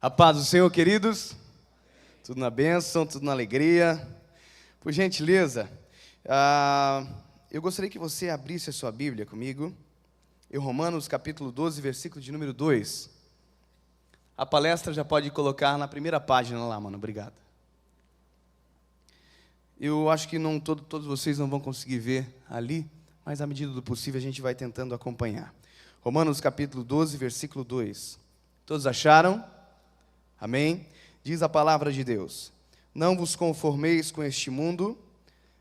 A paz do Senhor, queridos. Tudo na bênção, tudo na alegria. Por gentileza, eu gostaria que você abrisse a sua Bíblia comigo, em Romanos capítulo 12, versículo de número 2. A palestra já pode colocar na primeira página lá, mano, obrigado. Eu acho que todos vocês não vão conseguir ver ali, mas à medida do possível a gente vai tentando acompanhar. Romanos capítulo 12, versículo 2. Todos acharam? Amém? Diz a palavra de Deus: não vos conformeis com este mundo,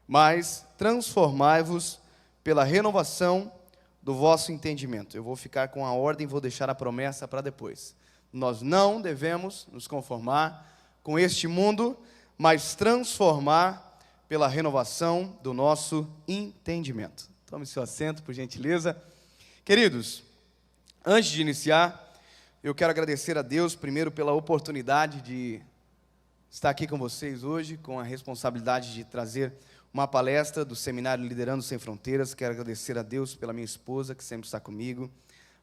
mas transformai-vos pela renovação do vosso entendimento. Eu vou ficar com a ordem, vou deixar a promessa para depois. Nós não devemos nos conformar com este mundo, mas transformar pela renovação do nosso entendimento. Tome seu assento, por gentileza. Queridos, antes de iniciar, eu quero agradecer a Deus, primeiro, pela oportunidade de estar aqui com vocês hoje, com a responsabilidade de trazer uma palestra do Seminário Liderando Sem Fronteiras. Quero agradecer a Deus pela minha esposa, que sempre está comigo,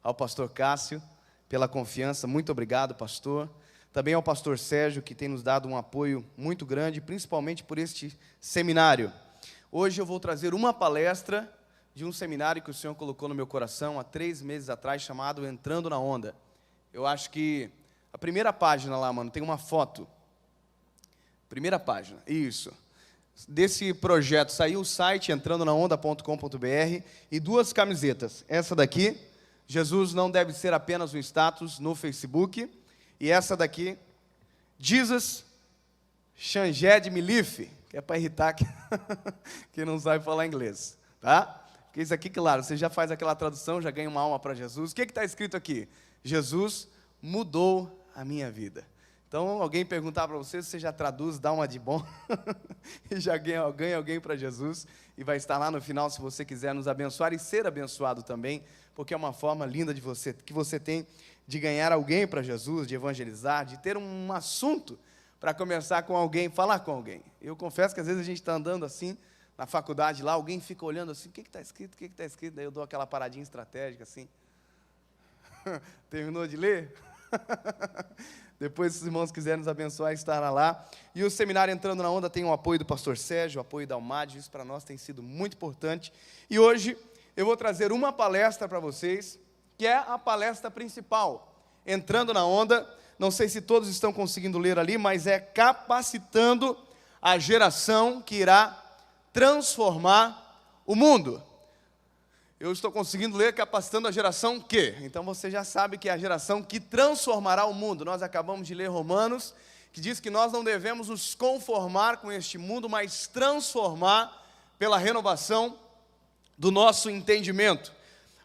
ao pastor Cássio, pela confiança. Muito obrigado, pastor. Também ao pastor Sérgio, que tem nos dado um apoio muito grande, principalmente por este seminário. Hoje eu vou trazer uma palestra de um seminário que o Senhor colocou no meu coração há 3 meses atrás, chamado Entrando na Onda. Eu acho que a primeira página lá, mano, tem uma foto. Primeira página, isso. Desse projeto saiu o site entrandonaonda.com.br e 2 camisetas. Essa daqui, Jesus não deve ser apenas um status no Facebook. E essa daqui, Jesus Changed Milif, que é para irritar quem não sabe falar inglês, tá? Porque isso aqui, claro, você já faz aquela tradução, já ganha uma alma para Jesus. O que está escrito aqui? Jesus mudou a minha vida. Então, alguém perguntar para você já traduz, dá uma de bom, e já ganha alguém para Jesus, e vai estar lá no final, se você quiser nos abençoar e ser abençoado também, porque é uma forma linda que você tem de ganhar alguém para Jesus, de evangelizar, de ter um assunto para conversar com alguém, falar com alguém. Eu confesso que às vezes a gente está andando assim, na faculdade lá, alguém fica olhando assim, o que está escrito, o que está escrito, daí eu dou aquela paradinha estratégica assim. Terminou de ler? Depois, se os irmãos quiserem nos abençoar, estará lá. E o seminário Entrando na Onda tem o apoio do pastor Sérgio, o apoio da Almad. Isso para nós tem sido muito importante. E hoje eu vou trazer uma palestra para vocês, que é a palestra principal. Entrando na Onda, não sei se todos estão conseguindo ler ali, mas é capacitando a geração que irá transformar o mundo. Eu estou conseguindo ler capacitando a geração que? Então você já sabe que é a geração que transformará o mundo. Nós acabamos de ler Romanos, que diz que nós não devemos nos conformar com este mundo, mas transformar pela renovação do nosso entendimento.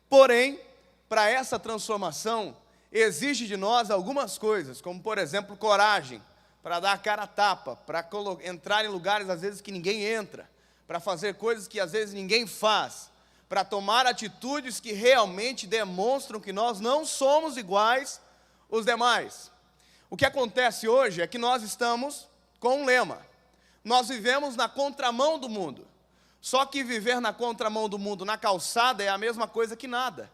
Porém, para essa transformação, exige de nós algumas coisas, como por exemplo, coragem, para dar a cara a tapa, para entrar em lugares às vezes que ninguém entra, para fazer coisas que às vezes ninguém faz, para tomar atitudes que realmente demonstram que nós não somos iguais aos demais. O que acontece hoje é que nós estamos com um lema. Nós vivemos na contramão do mundo. Só que viver na contramão do mundo, na calçada, é a mesma coisa que nada.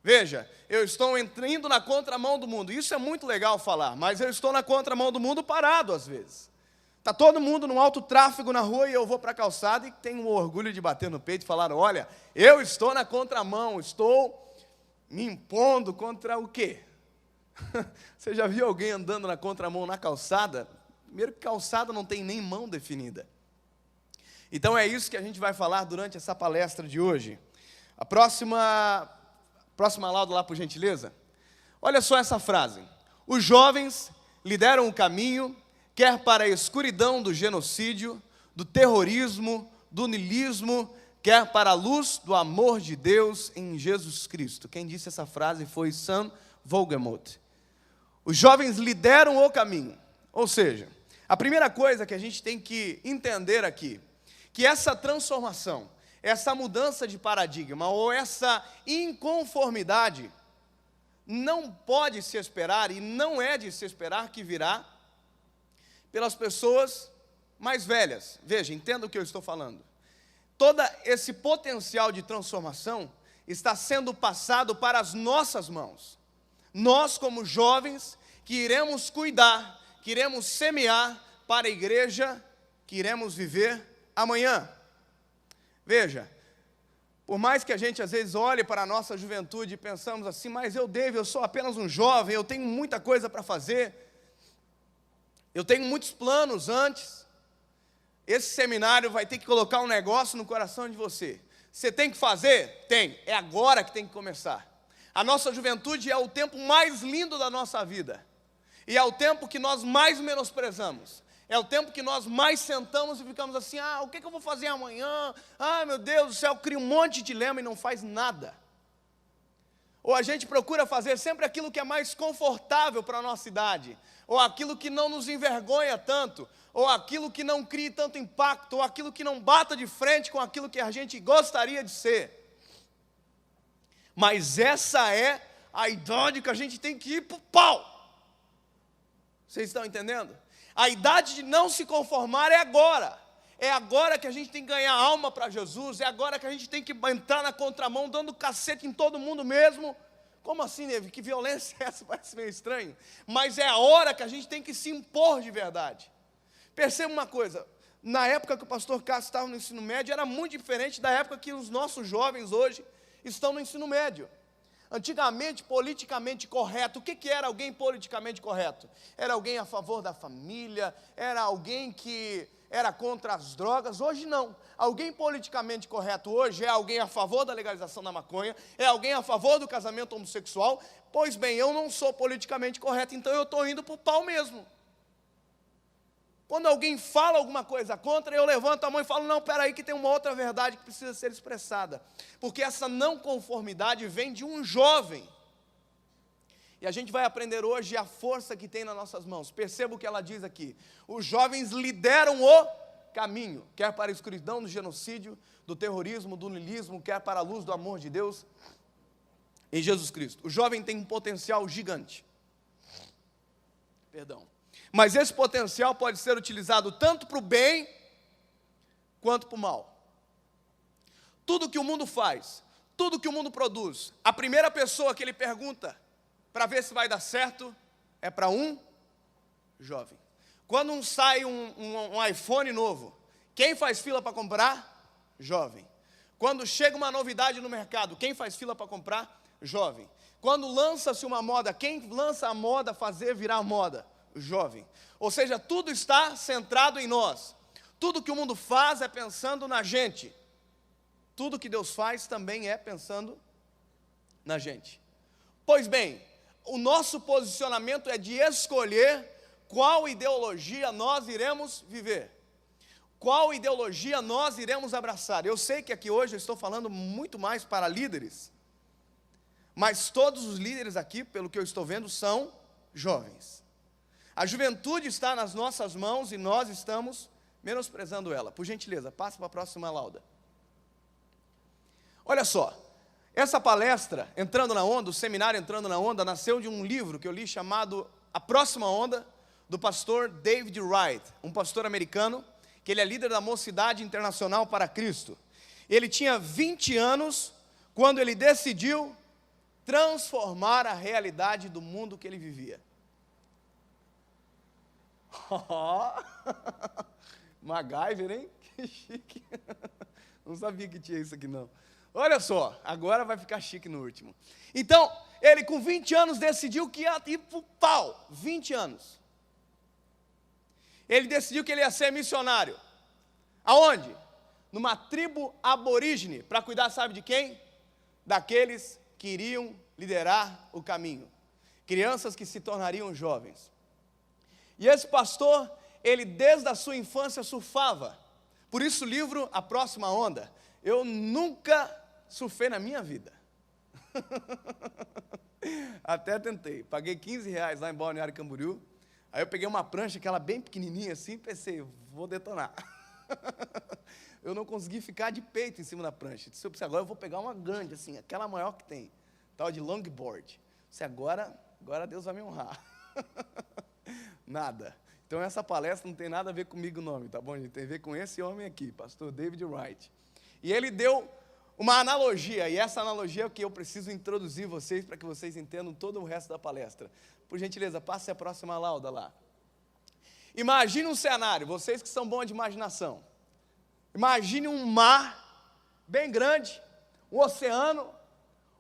Veja, eu estou indo na contramão do mundo. Isso é muito legal falar, mas eu estou na contramão do mundo parado às vezes. Está todo mundo no alto tráfego na rua e eu vou para a calçada e tenho o orgulho de bater no peito e falar: olha, eu estou na contramão, estou me impondo contra o quê? Você já viu alguém andando na contramão na calçada? Primeiro que calçada não tem nem mão definida. Então é isso que a gente vai falar durante essa palestra de hoje. A próxima lauda lá, por gentileza. Olha só essa frase: os jovens lideram o caminho, quer para a escuridão do genocídio, do terrorismo, do niilismo, quer para a luz do amor de Deus em Jesus Cristo. Quem disse essa frase foi Sam Vogelmoth. Os jovens lideram o caminho. Ou seja, a primeira coisa que a gente tem que entender aqui, que essa transformação, essa mudança de paradigma, ou essa inconformidade, não pode se esperar, e não é de se esperar que virá pelas pessoas mais velhas. Veja, entenda o que eu estou falando. Todo esse potencial de transformação está sendo passado para as nossas mãos. Nós, como jovens, que iremos cuidar, que iremos semear para a igreja que iremos viver amanhã. Veja, por mais que a gente às vezes olhe para a nossa juventude e pensamos assim, mas eu sou apenas um jovem, eu tenho muita coisa para fazer, eu tenho muitos planos antes. Esse seminário vai ter que colocar um negócio no coração de você. Você tem que fazer? Tem. É agora que tem que começar. A nossa juventude é o tempo mais lindo da nossa vida. E é o tempo que nós mais menosprezamos. É o tempo que nós mais sentamos e ficamos assim, o que eu vou fazer amanhã? Meu Deus do céu, cria um monte de dilema e não faz nada. Ou a gente procura fazer sempre aquilo que é mais confortável para a nossa idade, ou aquilo que não nos envergonha tanto, ou aquilo que não crie tanto impacto, ou aquilo que não bata de frente com aquilo que a gente gostaria de ser. Mas essa é a idade que a gente tem que ir para o pau. Vocês estão entendendo? A idade de não se conformar é agora. É agora que a gente tem que ganhar alma para Jesus. É agora que a gente tem que entrar na contramão, dando cacete em todo mundo mesmo. Como assim, Neve? Que violência é essa? Parece meio estranho. Mas é a hora que a gente tem que se impor de verdade. Perceba uma coisa. Na época que o pastor Cássio estava no ensino médio, era muito diferente da época que os nossos jovens hoje estão no ensino médio. Antigamente, politicamente correto, o que era alguém politicamente correto? Era alguém a favor da família, era alguém que era contra as drogas. Hoje não. Alguém politicamente correto hoje é alguém a favor da legalização da maconha, é alguém a favor do casamento homossexual. Pois bem, eu não sou politicamente correto, então eu estou indo para o pau mesmo. Quando alguém fala alguma coisa contra, eu levanto a mão e falo, não, peraí que tem uma outra verdade que precisa ser expressada. Porque essa não conformidade vem de um jovem. E a gente vai aprender hoje a força que tem nas nossas mãos. Perceba o que ela diz aqui. Os jovens lideram o caminho, quer para a escuridão do genocídio, do terrorismo, do niilismo, quer para a luz do amor de Deus em Jesus Cristo. O jovem tem um potencial gigante. Mas esse potencial pode ser utilizado tanto para o bem, quanto para o mal. Tudo que o mundo faz, tudo que o mundo produz, a primeira pessoa que ele pergunta, para ver se vai dar certo, é para um jovem. Quando sai um iPhone novo, quem faz fila para comprar? Jovem. Quando chega uma novidade no mercado, quem faz fila para comprar? Jovem. Quando lança-se uma moda, quem lança a moda fazer virar moda? Jovem. Ou seja, tudo está centrado em nós. Tudo que o mundo faz é pensando na gente. Tudo que Deus faz também é pensando na gente. Pois bem, o nosso posicionamento é de escolher qual ideologia nós iremos viver. Qual ideologia nós iremos abraçar. Eu sei que aqui hoje eu estou falando muito mais para líderes, mas todos os líderes aqui, pelo que eu estou vendo, são jovens. A juventude está nas nossas mãos e nós estamos menosprezando ela. Por gentileza, passa para a próxima lauda. Olha só, essa palestra, Entrando na Onda, o seminário Entrando na Onda, nasceu de um livro que eu li chamado A Próxima Onda, do pastor David Wright, um pastor americano, que ele é líder da Mocidade Internacional para Cristo. Ele tinha 20 anos quando ele decidiu transformar a realidade do mundo que ele vivia. MacGyver, hein? Que chique. Não sabia que tinha isso aqui não. Olha só, agora vai ficar chique no último. Então, ele com 20 anos decidiu que ia ir pro pau. 20 anos. Ele decidiu que ele ia ser missionário. Aonde? Numa tribo aborígene, para cuidar, sabe de quem? Daqueles que iriam liderar o caminho. Crianças que se tornariam jovens. E esse pastor, ele desde a sua infância surfava. Por isso o livro A Próxima Onda. Eu nunca surfei na minha vida. Até tentei. Paguei R$15 lá em Balneário Camboriú. Aí eu peguei uma prancha, aquela bem pequenininha assim, pensei, vou detonar. Eu não consegui ficar de peito em cima da prancha. Disse, agora eu vou pegar uma grande, assim, aquela maior que tem. Tal de longboard. Disse, agora Deus vai me honrar. Nada. Então essa palestra não tem nada a ver comigo o nome, tá bom, gente? Tem a ver com esse homem aqui, pastor David Wright. E ele deu uma analogia, e essa analogia é o que eu preciso introduzir vocês para que vocês entendam todo o resto da palestra. Por gentileza, passe a próxima lauda lá. Imagine um cenário, vocês que são bons de imaginação. Imagine um mar bem grande, um oceano,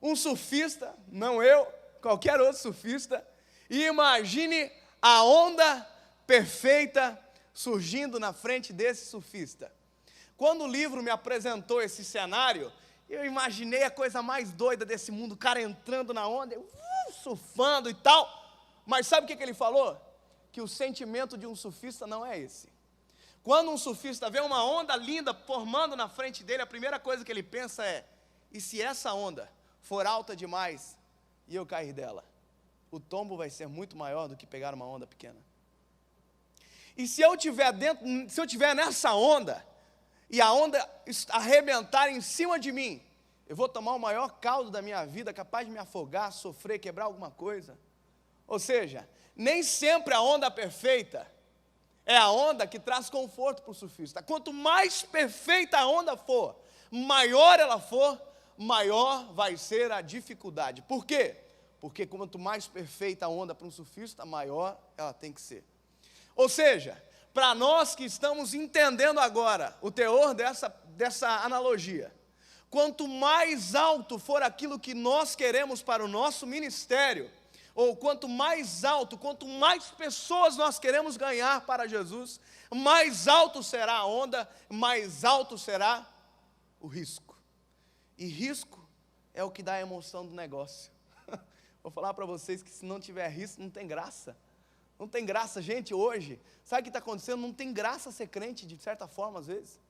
um surfista, não eu, qualquer outro surfista, e imagine a onda perfeita surgindo na frente desse surfista. Quando o livro me apresentou esse cenário, eu imaginei a coisa mais doida desse mundo, o cara entrando na onda, surfando e tal, mas sabe o que ele falou? Que o sentimento de um surfista não é esse. Quando um surfista vê uma onda linda formando na frente dele, a primeira coisa que ele pensa é: e se essa onda for alta demais e eu cair dela? O tombo vai ser muito maior do que pegar uma onda pequena. E se eu estiver nessa onda, e a onda arrebentar em cima de mim, eu vou tomar o maior caldo da minha vida, capaz de me afogar, sofrer, quebrar alguma coisa. Ou seja, nem sempre a onda perfeita é a onda que traz conforto para o surfista. Quanto mais perfeita a onda for, maior ela for, maior vai ser a dificuldade. Por quê? Porque quanto mais perfeita a onda para um surfista, maior ela tem que ser. Ou seja, para nós que estamos entendendo agora o teor dessa analogia, quanto mais alto for aquilo que nós queremos para o nosso ministério, ou quanto mais alto, quanto mais pessoas nós queremos ganhar para Jesus, mais alto será a onda, mais alto será o risco. E risco é o que dá a emoção do negócio. Vou falar para vocês que se não tiver risco, não tem graça. Não tem graça, gente, hoje. Sabe o que está acontecendo? Não tem graça ser crente, de certa forma, às vezes.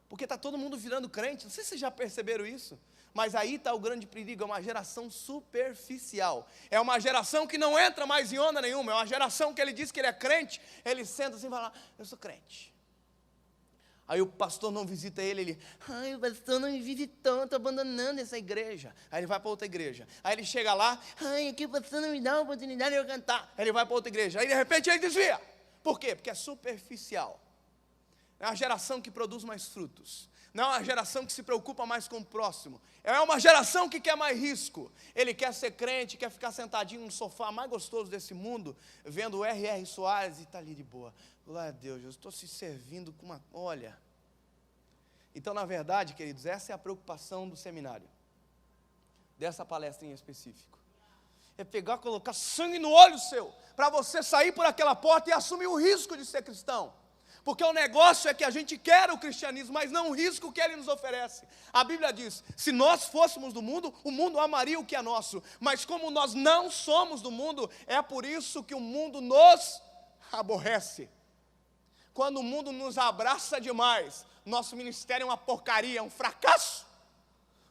Porque está todo mundo virando crente. Não sei se vocês já perceberam isso. Mas aí está o grande perigo, é uma geração superficial. É uma geração que não entra mais em onda nenhuma. É uma geração que ele diz que ele é crente, ele senta assim e fala: eu sou crente. Aí o pastor não visita ele, ai, o pastor não me visitou, estou abandonando essa igreja. Aí ele vai para outra igreja. Aí ele chega lá, ai, aqui o pastor não me dá a oportunidade de eu cantar. Aí ele vai para outra igreja. Aí de repente ele desvia. Por quê? Porque é superficial. É uma geração que produz mais frutos. Não é uma geração que se preocupa mais com o próximo. É uma geração que quer mais risco. Ele quer ser crente, quer ficar sentadinho no sofá mais gostoso desse mundo, vendo o R.R. Soares e está ali de boa. Glória a Deus, eu estou se servindo com uma... Olha. Então, na verdade, queridos, essa é a preocupação do seminário. Dessa palestra em específico. É pegar, colocar sangue no olho seu, para você sair por aquela porta e assumir o risco de ser cristão. Porque o negócio é que a gente quer o cristianismo, mas não o risco que ele nos oferece. A Bíblia diz: se nós fôssemos do mundo, o mundo amaria o que é nosso. Mas como nós não somos do mundo, é por isso que o mundo nos aborrece. Quando o mundo nos abraça demais, nosso ministério é uma porcaria, é um fracasso.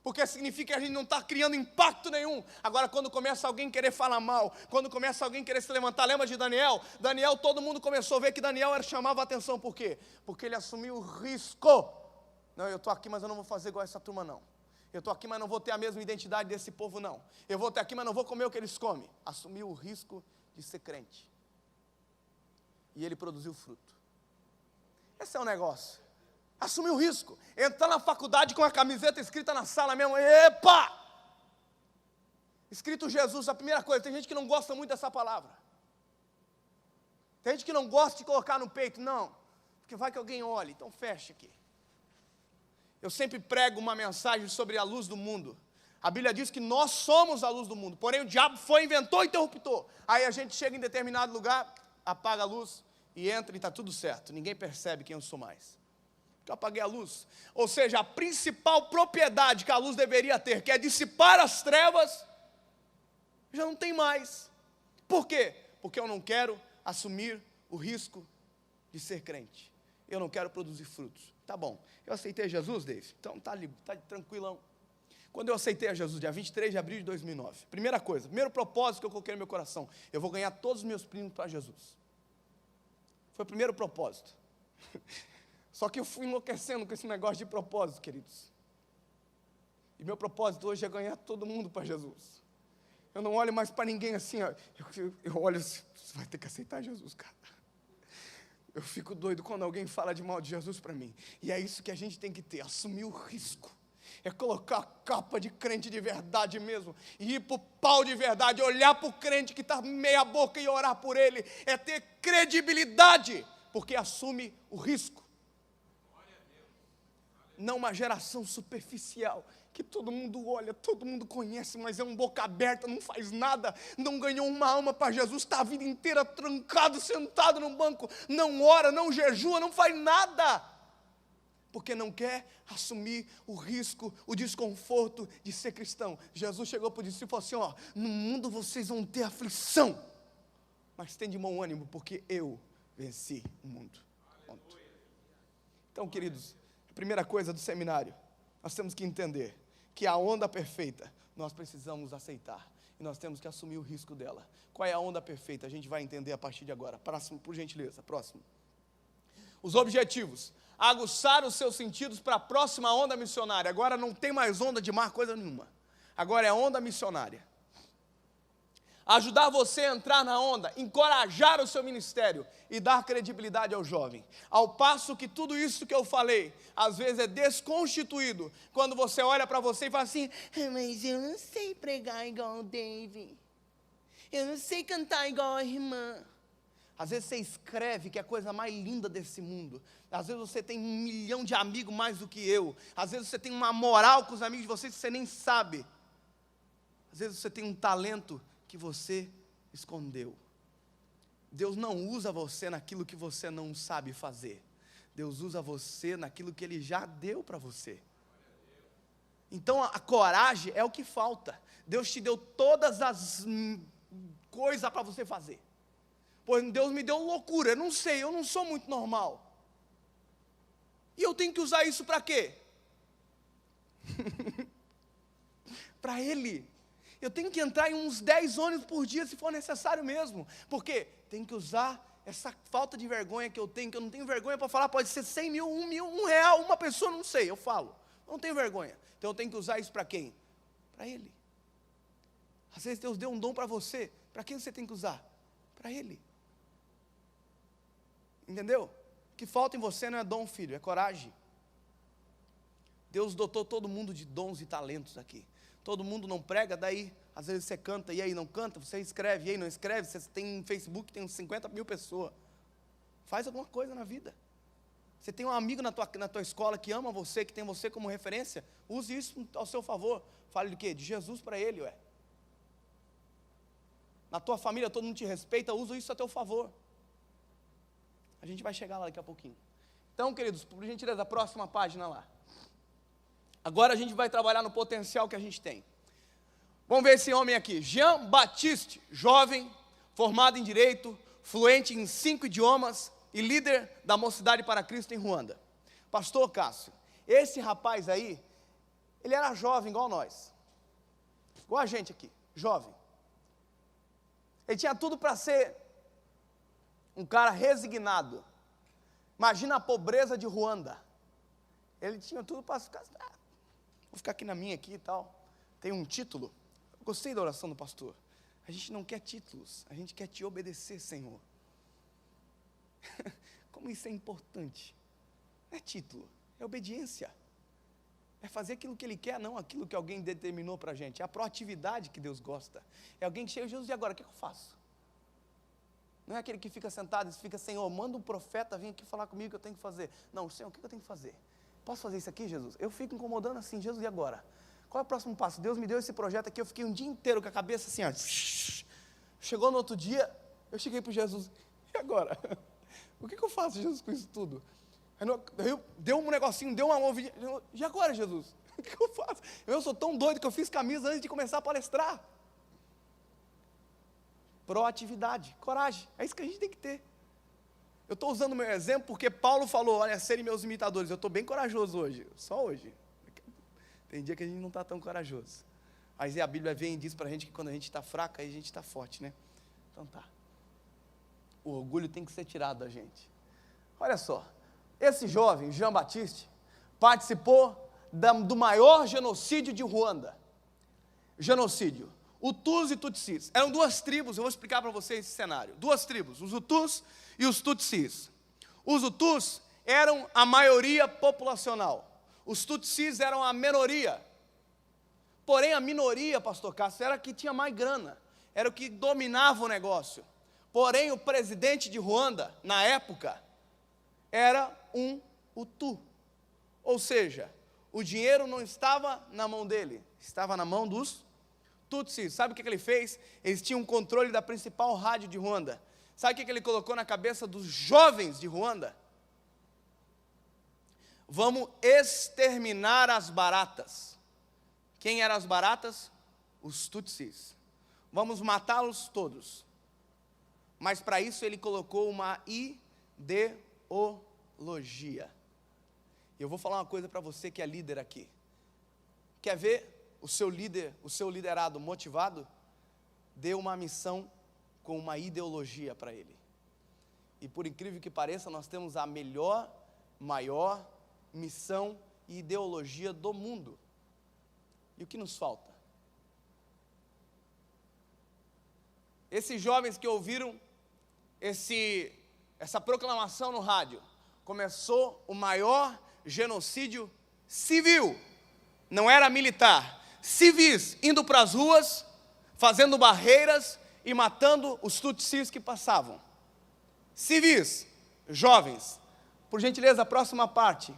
Porque significa que a gente não está criando impacto nenhum. Agora, quando começa alguém querer falar mal, quando começa alguém querer se levantar, lembra de Daniel? Daniel, todo mundo começou a ver que Daniel chamava a atenção. Por quê? Porque ele assumiu o risco. Não, eu estou aqui, mas eu não vou fazer igual essa turma, não. Eu estou aqui, mas não vou ter a mesma identidade desse povo, não. Eu vou estar aqui, mas não vou comer o que eles comem. Assumiu o risco de ser crente. E ele produziu fruto. Esse é o negócio. Assumiu o risco. Entrar na faculdade com a camiseta escrita na sala mesmo. Epa! Escrito Jesus, a primeira coisa. Tem gente que não gosta muito dessa palavra. Tem gente que não gosta de colocar no peito. Não, porque vai que alguém olhe. Então fecha aqui. Eu sempre prego uma mensagem sobre a luz do mundo. A Bíblia diz que nós somos a luz do mundo. Porém o diabo foi, inventou e interruptor. Aí a gente chega em determinado lugar, apaga a luz e entra e está tudo certo. Ninguém percebe quem eu sou mais. Que eu apaguei a luz. Ou seja, a principal propriedade que a luz deveria ter, que é dissipar as trevas, já não tem mais. Por quê? Porque eu não quero assumir o risco de ser crente. Eu não quero produzir frutos. Tá bom, eu aceitei Jesus, Dave? Então tá tranquilão. Quando eu aceitei a Jesus, dia 23 de abril de 2009, primeira coisa, primeiro propósito que eu coloquei no meu coração, eu vou ganhar todos os meus primos para Jesus. Foi o primeiro propósito. Só que eu fui enlouquecendo com esse negócio de propósito, queridos. E meu propósito hoje é ganhar todo mundo para Jesus. Eu não olho mais para ninguém assim, ó. Eu olho assim, você vai ter que aceitar Jesus, cara. Eu fico doido quando alguém fala de mal de Jesus para mim. E é isso que a gente tem que ter, assumir o risco. é colocar a capa de crente de verdade mesmo, e ir para o pau de verdade, olhar para o crente que está meia boca e orar por ele, é ter credibilidade, porque assume o risco. Não uma geração superficial, que todo mundo olha, todo mundo conhece, mas é um boca aberta, não faz nada, não ganhou uma alma para Jesus, está a vida inteira trancado, sentado num banco, não ora, não jejua, não faz nada, porque não quer assumir o risco, o desconforto de ser cristão. Jesus chegou para o discípulo e falou assim, no mundo vocês vão ter aflição, mas tem de bom ânimo, porque eu venci o mundo. Ponto. Então, queridos, a primeira coisa do seminário, nós temos que entender que a onda perfeita, nós precisamos aceitar, e nós temos que assumir o risco dela. Qual é a onda perfeita? A gente vai entender a partir de agora. Próximo, por gentileza, próximo. Os objetivos: aguçar os seus sentidos para a próxima onda missionária. Agora não tem mais onda de mar, coisa nenhuma. Agora é onda missionária. Ajudar você a entrar na onda, encorajar o seu ministério e dar credibilidade ao jovem. Ao passo que tudo isso que eu falei, às vezes é desconstituído, quando você olha para você e fala assim, mas eu não sei pregar igual o Dave, eu não sei cantar igual a irmã. Às vezes você escreve, que é a coisa mais linda desse mundo. Às vezes você tem 1 milhão de amigos mais do que eu. Às vezes você tem uma moral com os amigos de vocês que você nem sabe. Às vezes você tem um talento que você escondeu. Deus não usa você naquilo que você não sabe fazer. Deus usa você naquilo que Ele já deu para você. Então a coragem é o que falta. Deus te deu todas as coisas para você fazer. Pois Deus me deu loucura, eu não sei, eu não sou muito normal. E eu tenho que usar isso para quê? Para Ele. Eu tenho que entrar em uns 10 ônibus por dia, se for necessário mesmo. Porque tem que usar essa falta de vergonha que eu tenho, que eu não tenho vergonha para falar, pode ser 100 mil, 1 mil, R$1, uma pessoa, não sei, eu falo. Não tenho vergonha. Então eu tenho que usar isso para quem? Para Ele. Às vezes Deus deu um dom para você, para quem você tem que usar? Para Ele. Entendeu? O que falta em você não é dom, filho, é coragem. Deus dotou todo mundo de dons e talentos aqui. Todo mundo não prega, daí, às vezes você canta, e aí não canta, você escreve, e aí não escreve, você tem um Facebook, tem uns 50 mil pessoas. Faz alguma coisa na vida. Você tem um amigo na tua escola que ama você, que tem você como referência, use isso ao seu favor. Fale do quê? De Jesus para ele, ué. Na tua família todo mundo te respeita, usa isso a teu favor. A gente vai chegar lá daqui a pouquinho. Então, queridos, por gentileza, a próxima página lá. Agora a gente vai trabalhar no potencial que a gente tem. Vamos ver esse homem aqui, Jean Baptiste, jovem, formado em Direito, fluente em 5 idiomas e líder da Mocidade para Cristo em Ruanda. Pastor Cássio, esse rapaz aí, ele era jovem igual nós, igual a gente aqui, jovem. Ele tinha tudo para ser um cara resignado. Imagina a pobreza de Ruanda. Ele tinha tudo para ficar, vou ficar aqui na minha aqui e tal. Tem um título. Eu gostei da oração do pastor. A gente não quer títulos, a gente quer te obedecer, Senhor. Como isso é importante. Não é título, é obediência. É fazer aquilo que Ele quer, não aquilo que alguém determinou para a gente. É a proatividade que Deus gosta. É alguém que chega, Jesus, e agora, o que eu faço? Não é aquele que fica sentado e fica, Senhor, manda um profeta vir aqui falar comigo o que eu tenho que fazer. Não, Senhor, o que eu tenho que fazer? Posso fazer isso aqui, Jesus? Eu fico incomodando assim, Jesus, e agora? Qual é o próximo passo? Deus me deu esse projeto aqui, eu fiquei um dia inteiro com a cabeça assim, ó. Chegou no outro dia, eu cheguei para Jesus, e agora? O que eu faço, Jesus, com isso tudo? Aí deu um negocinho, deu uma movidinha, e agora, Jesus? O que eu faço? Eu sou tão doido que eu fiz camisa antes de começar a palestrar. Proatividade, coragem, é isso que a gente tem que ter. Eu estou usando o meu exemplo porque Paulo falou, olha, serem meus imitadores. Eu estou bem corajoso hoje, só hoje. Tem dia que a gente não está tão corajoso. Mas a Bíblia vem e diz para a gente que quando a gente está fraco, aí a gente está forte, né? Então tá. O orgulho tem que ser tirado da gente. Olha só, esse jovem, Jean Baptiste, participou do maior genocídio de Ruanda. Genocídio. Hutus e Tutsis. Eram 2 tribos, eu vou explicar para vocês esse cenário. 2 tribos, os Hutus e os Tutsis. Os Hutus eram a maioria populacional. Os tutsis eram a minoria. Porém, a minoria, pastor Cássio, era a que tinha mais grana, era o que dominava o negócio. Porém, o presidente de Ruanda, na época, era um Hutu. Ou seja, o dinheiro não estava na mão dele, estava na mão dos tutsis. Sabe o que ele fez? Eles tinham controle da principal rádio de Ruanda. Sabe o que ele colocou na cabeça dos jovens de Ruanda? Vamos exterminar as baratas. Quem eram as baratas? Os tutsis. Vamos matá-los todos. Mas para isso ele colocou uma ideologia. Eu vou falar uma coisa para você que é líder aqui. Quer ver o seu líder, o seu liderado motivado? Dê uma missão com uma ideologia para ele. E por incrível que pareça, nós temos a melhor, maior missão e ideologia do mundo. E o que nos falta? Esses jovens que ouviram essa proclamação no rádio, começou o maior genocídio civil, não era militar, civis indo para as ruas, fazendo barreiras e matando os tutsis que passavam. Civis, jovens. Por gentileza, a próxima parte.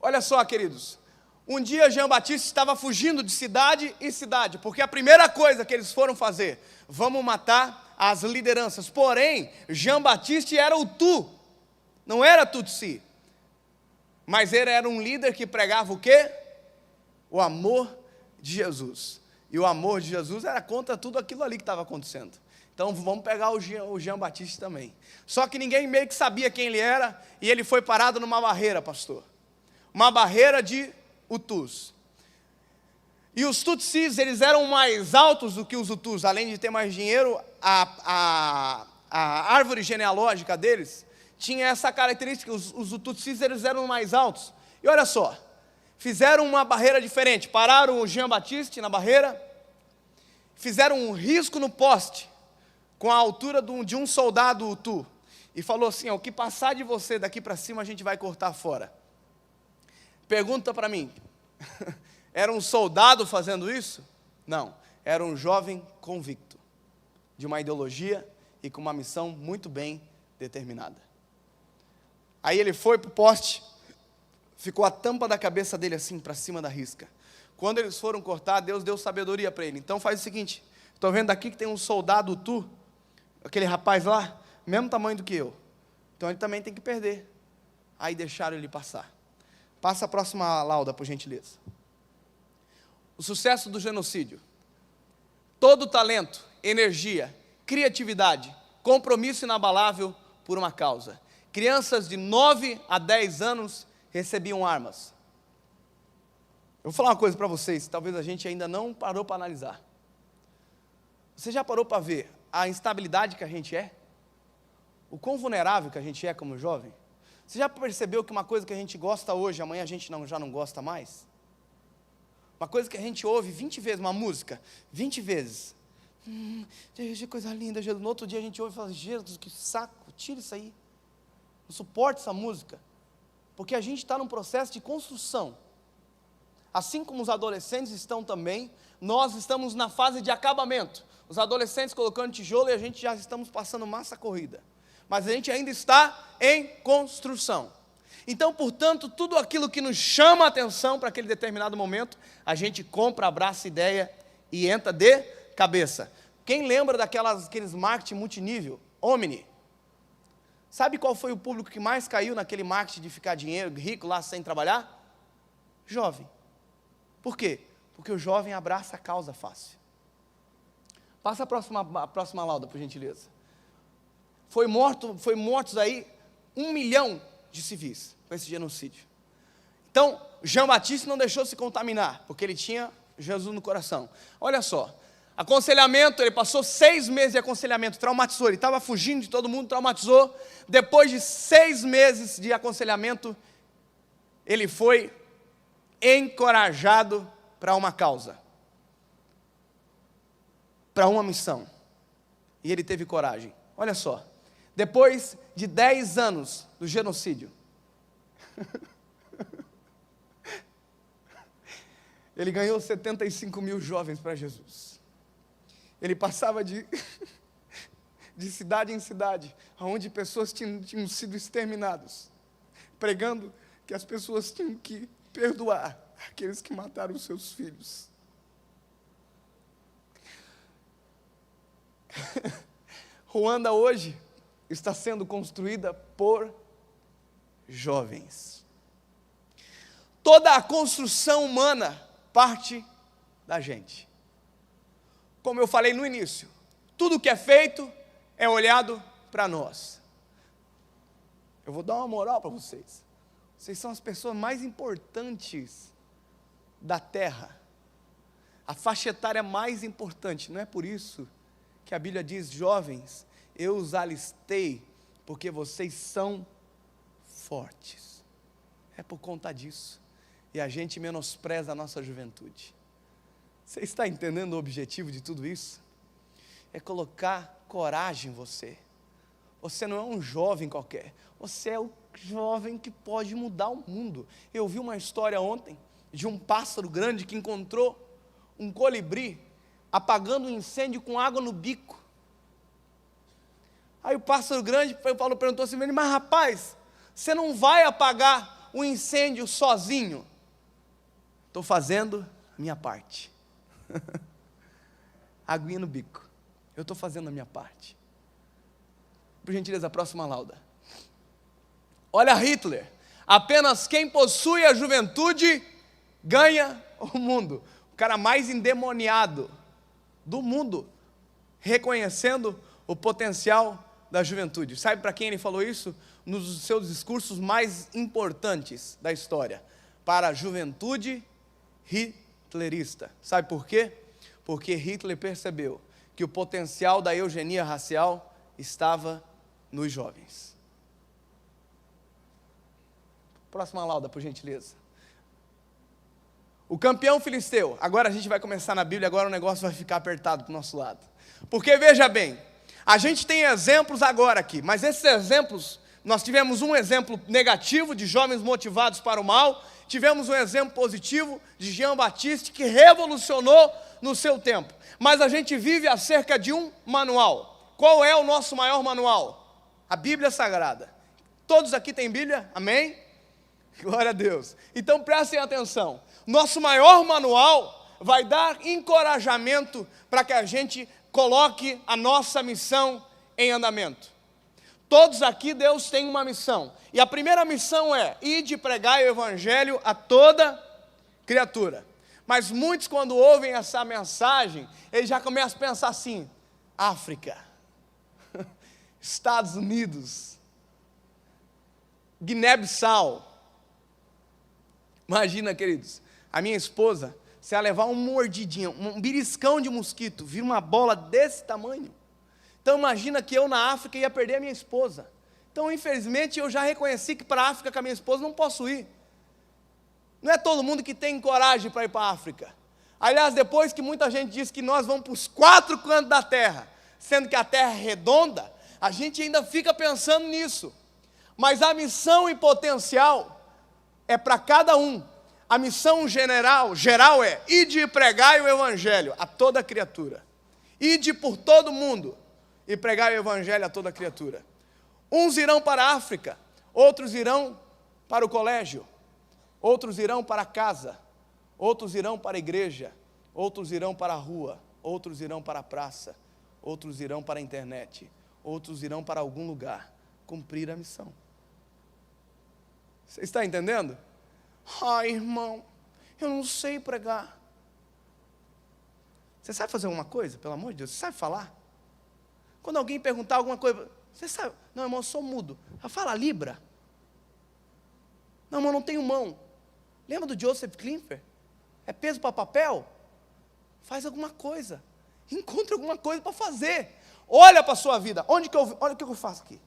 Olha só, queridos, um dia Jean Baptiste estava fugindo de cidade em cidade, porque a primeira coisa que eles foram fazer, vamos matar as lideranças. Porém, Jean Baptiste era Hutu, não era Tutsi, mas ele era um líder que pregava o quê? O amor de Jesus. E o amor de Jesus era contra tudo aquilo ali que estava acontecendo. Então vamos pegar o Jean Baptiste também. Só que ninguém meio que sabia quem ele era, e ele foi parado numa barreira, pastor. Uma barreira de Hutus. E os Tutsis, eles eram mais altos do que os Hutus, além de ter mais dinheiro, a árvore genealógica deles tinha essa característica, os Tutsis, eles eram mais altos. E olha só, fizeram uma barreira diferente, pararam o Jean Baptiste na barreira, fizeram um risco no poste, com a altura de um soldado Hutu, e falou assim, o que passar de você daqui para cima a gente vai cortar fora. Pergunta para mim, era um soldado fazendo isso? Não, era um jovem convicto, de uma ideologia e com uma missão muito bem determinada. Aí ele foi para o poste, ficou a tampa da cabeça dele assim, para cima da risca. Quando eles foram cortar, Deus deu sabedoria para ele. Então faz o seguinte, estou vendo aqui que tem um soldado Hutu, aquele rapaz lá, mesmo tamanho do que eu. Então ele também tem que perder. Aí deixaram ele passar. Passa a próxima lauda, por gentileza. O sucesso do genocídio. Todo talento, energia, criatividade, compromisso inabalável por uma causa. Crianças de 9 a 10 anos recebiam armas. Eu vou falar uma coisa para vocês, talvez a gente ainda não parou para analisar. Você já parou para ver a instabilidade que a gente é? O quão vulnerável que a gente é como jovem? Você já percebeu que uma coisa que a gente gosta hoje, amanhã a gente já não gosta mais? Uma coisa que a gente ouve 20 vezes, uma música, 20 vezes. Que coisa linda, Jesus. No outro dia a gente ouve e fala, Jesus, que saco, tira isso aí. Não suporto essa música. Porque a gente está num processo de construção. Assim como os adolescentes estão também, nós estamos na fase de acabamento. Os adolescentes colocando tijolo e a gente já estamos passando massa corrida. Mas a gente ainda está em construção. Então, portanto, tudo aquilo que nos chama a atenção para aquele determinado momento, a gente compra, abraça a ideia e entra de cabeça. Quem lembra daqueles marketing multinível? Omni. Sabe qual foi o público que mais caiu naquele marketing de ficar rico lá sem trabalhar? Jovem. Por quê? Porque o jovem abraça a causa fácil. Passa a próxima lauda, por gentileza. Foi mortos aí 1 milhão de civis com esse genocídio. Então, Jean Baptiste não deixou se contaminar, porque ele tinha Jesus no coração. Olha só, aconselhamento, ele passou 6 meses de aconselhamento, traumatizou, ele estava fugindo de todo mundo, traumatizou. Depois de 6 meses de aconselhamento, ele foi encorajado para uma causa, para uma missão. E ele teve coragem. Olha só, depois de 10 anos do genocídio, Ele ganhou 75 mil jovens para Jesus. Ele passava de cidade em cidade, onde pessoas tinham sido exterminadas, pregando que as pessoas tinham que perdoar aqueles que mataram os seus filhos. Ruanda hoje está sendo construída por jovens. Toda a construção humana parte da gente. Como eu falei no início, tudo que é feito é olhado para nós. Eu vou dar uma moral para vocês. Vocês são as pessoas mais importantes da terra. A faixa etária mais importante. Não é por isso que a Bíblia diz: jovens, eu os alistei, porque vocês são fortes. É por conta disso. E a gente menospreza a nossa juventude. Você está entendendo o objetivo de tudo isso? É colocar coragem em você. Você não é um jovem qualquer. Você é o jovem que pode mudar o mundo. Eu vi uma história ontem de um pássaro grande que encontrou um colibri apagando um incêndio com água no bico. Aí o pássaro grande perguntou assim: mas rapaz, você não vai apagar o incêndio sozinho? Estou fazendo a minha parte. Aguinha no bico. Eu estou fazendo a minha parte. Por gentileza, a próxima lauda. Olha Hitler. Apenas quem possui a juventude ganha o mundo. O cara mais endemoniado do mundo, reconhecendo o potencial da juventude. Sabe para quem ele falou isso? Nos seus discursos mais importantes da história. Para a juventude hitlerista. Sabe por quê? Porque Hitler percebeu que o potencial da eugenia racial estava nos jovens. Próxima lauda, por gentileza. O campeão filisteu. Agora a gente vai começar na Bíblia, agora o negócio vai ficar apertado para o nosso lado. Porque veja bem, a gente tem exemplos agora aqui, mas esses exemplos, nós tivemos um exemplo negativo de jovens motivados para o mal, tivemos um exemplo positivo de Jean Baptiste, que revolucionou no seu tempo. Mas a gente vive acerca de um manual. Qual é o nosso maior manual? A Bíblia Sagrada. Todos aqui têm Bíblia? Amém? Glória a Deus. Então prestem atenção. Nosso maior manual vai dar encorajamento para que a gente coloque a nossa missão em andamento. Todos aqui, Deus tem uma missão. E a primeira missão é: ide pregar o evangelho a toda criatura. Mas muitos, quando ouvem essa mensagem, eles já começam a pensar assim: África, Estados Unidos, Guiné-Bissau. Imagina, queridos, a minha esposa, se ela levar uma mordidinha, um beliscão de mosquito, vira uma bola desse tamanho. Então imagina que eu na África ia perder a minha esposa. Então, infelizmente, eu já reconheci que para a África com a minha esposa não posso ir. Não é todo mundo que tem coragem para ir para a África. Aliás, depois que muita gente diz que nós vamos para os 4 cantos da terra, sendo que a terra é redonda, a gente ainda fica pensando nisso. Mas a missão em potencial é para cada um. A missão geral é: ide e pregai o evangelho a toda criatura. Ide por todo mundo e pregai o evangelho a toda criatura. Uns irão para a África, outros irão para o colégio, outros irão para a casa, outros irão para a igreja, outros irão para a rua, outros irão para a praça, outros irão para a internet, outros irão para algum lugar cumprir a missão. Você está entendendo? Ai, irmão, eu não sei pregar. Você sabe fazer alguma coisa, pelo amor de Deus? Você sabe falar? Quando alguém perguntar alguma coisa, você sabe? Não, irmão, eu sou mudo. Fala Libra. Não, irmão, não tenho mão. Lembra do Joseph Klimper? É peso para papel? Faz alguma coisa. Encontra alguma coisa para fazer. Olha para a sua vida. Olha o que eu faço aqui.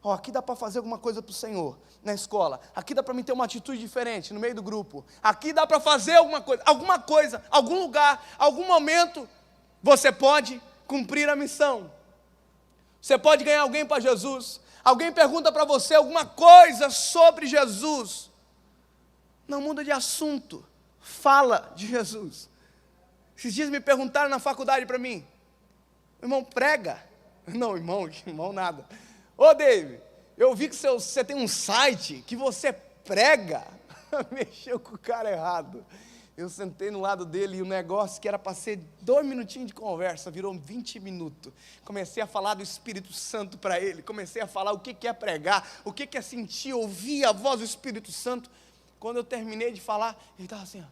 Aqui dá para fazer alguma coisa para o Senhor, na escola. Aqui dá para mim ter uma atitude diferente no meio do grupo. Aqui dá para fazer alguma coisa, algum lugar, algum momento, você pode cumprir a missão. Você pode ganhar alguém para Jesus. Alguém pergunta para você alguma coisa sobre Jesus. Não muda de assunto. fala de Jesus. Esses dias me perguntaram na faculdade para mim, irmão, prega? Não, irmão nada. Ô David, eu vi que você tem um site que você prega. Mexeu com o cara errado. Eu sentei no lado dele e o negócio que era para ser 2 minutinhos de conversa, virou 20 minutos. Comecei a falar do Espírito Santo para ele, comecei a falar o que é pregar, o que é sentir, ouvir a voz do Espírito Santo. Quando eu terminei de falar, ele estava assim, ó,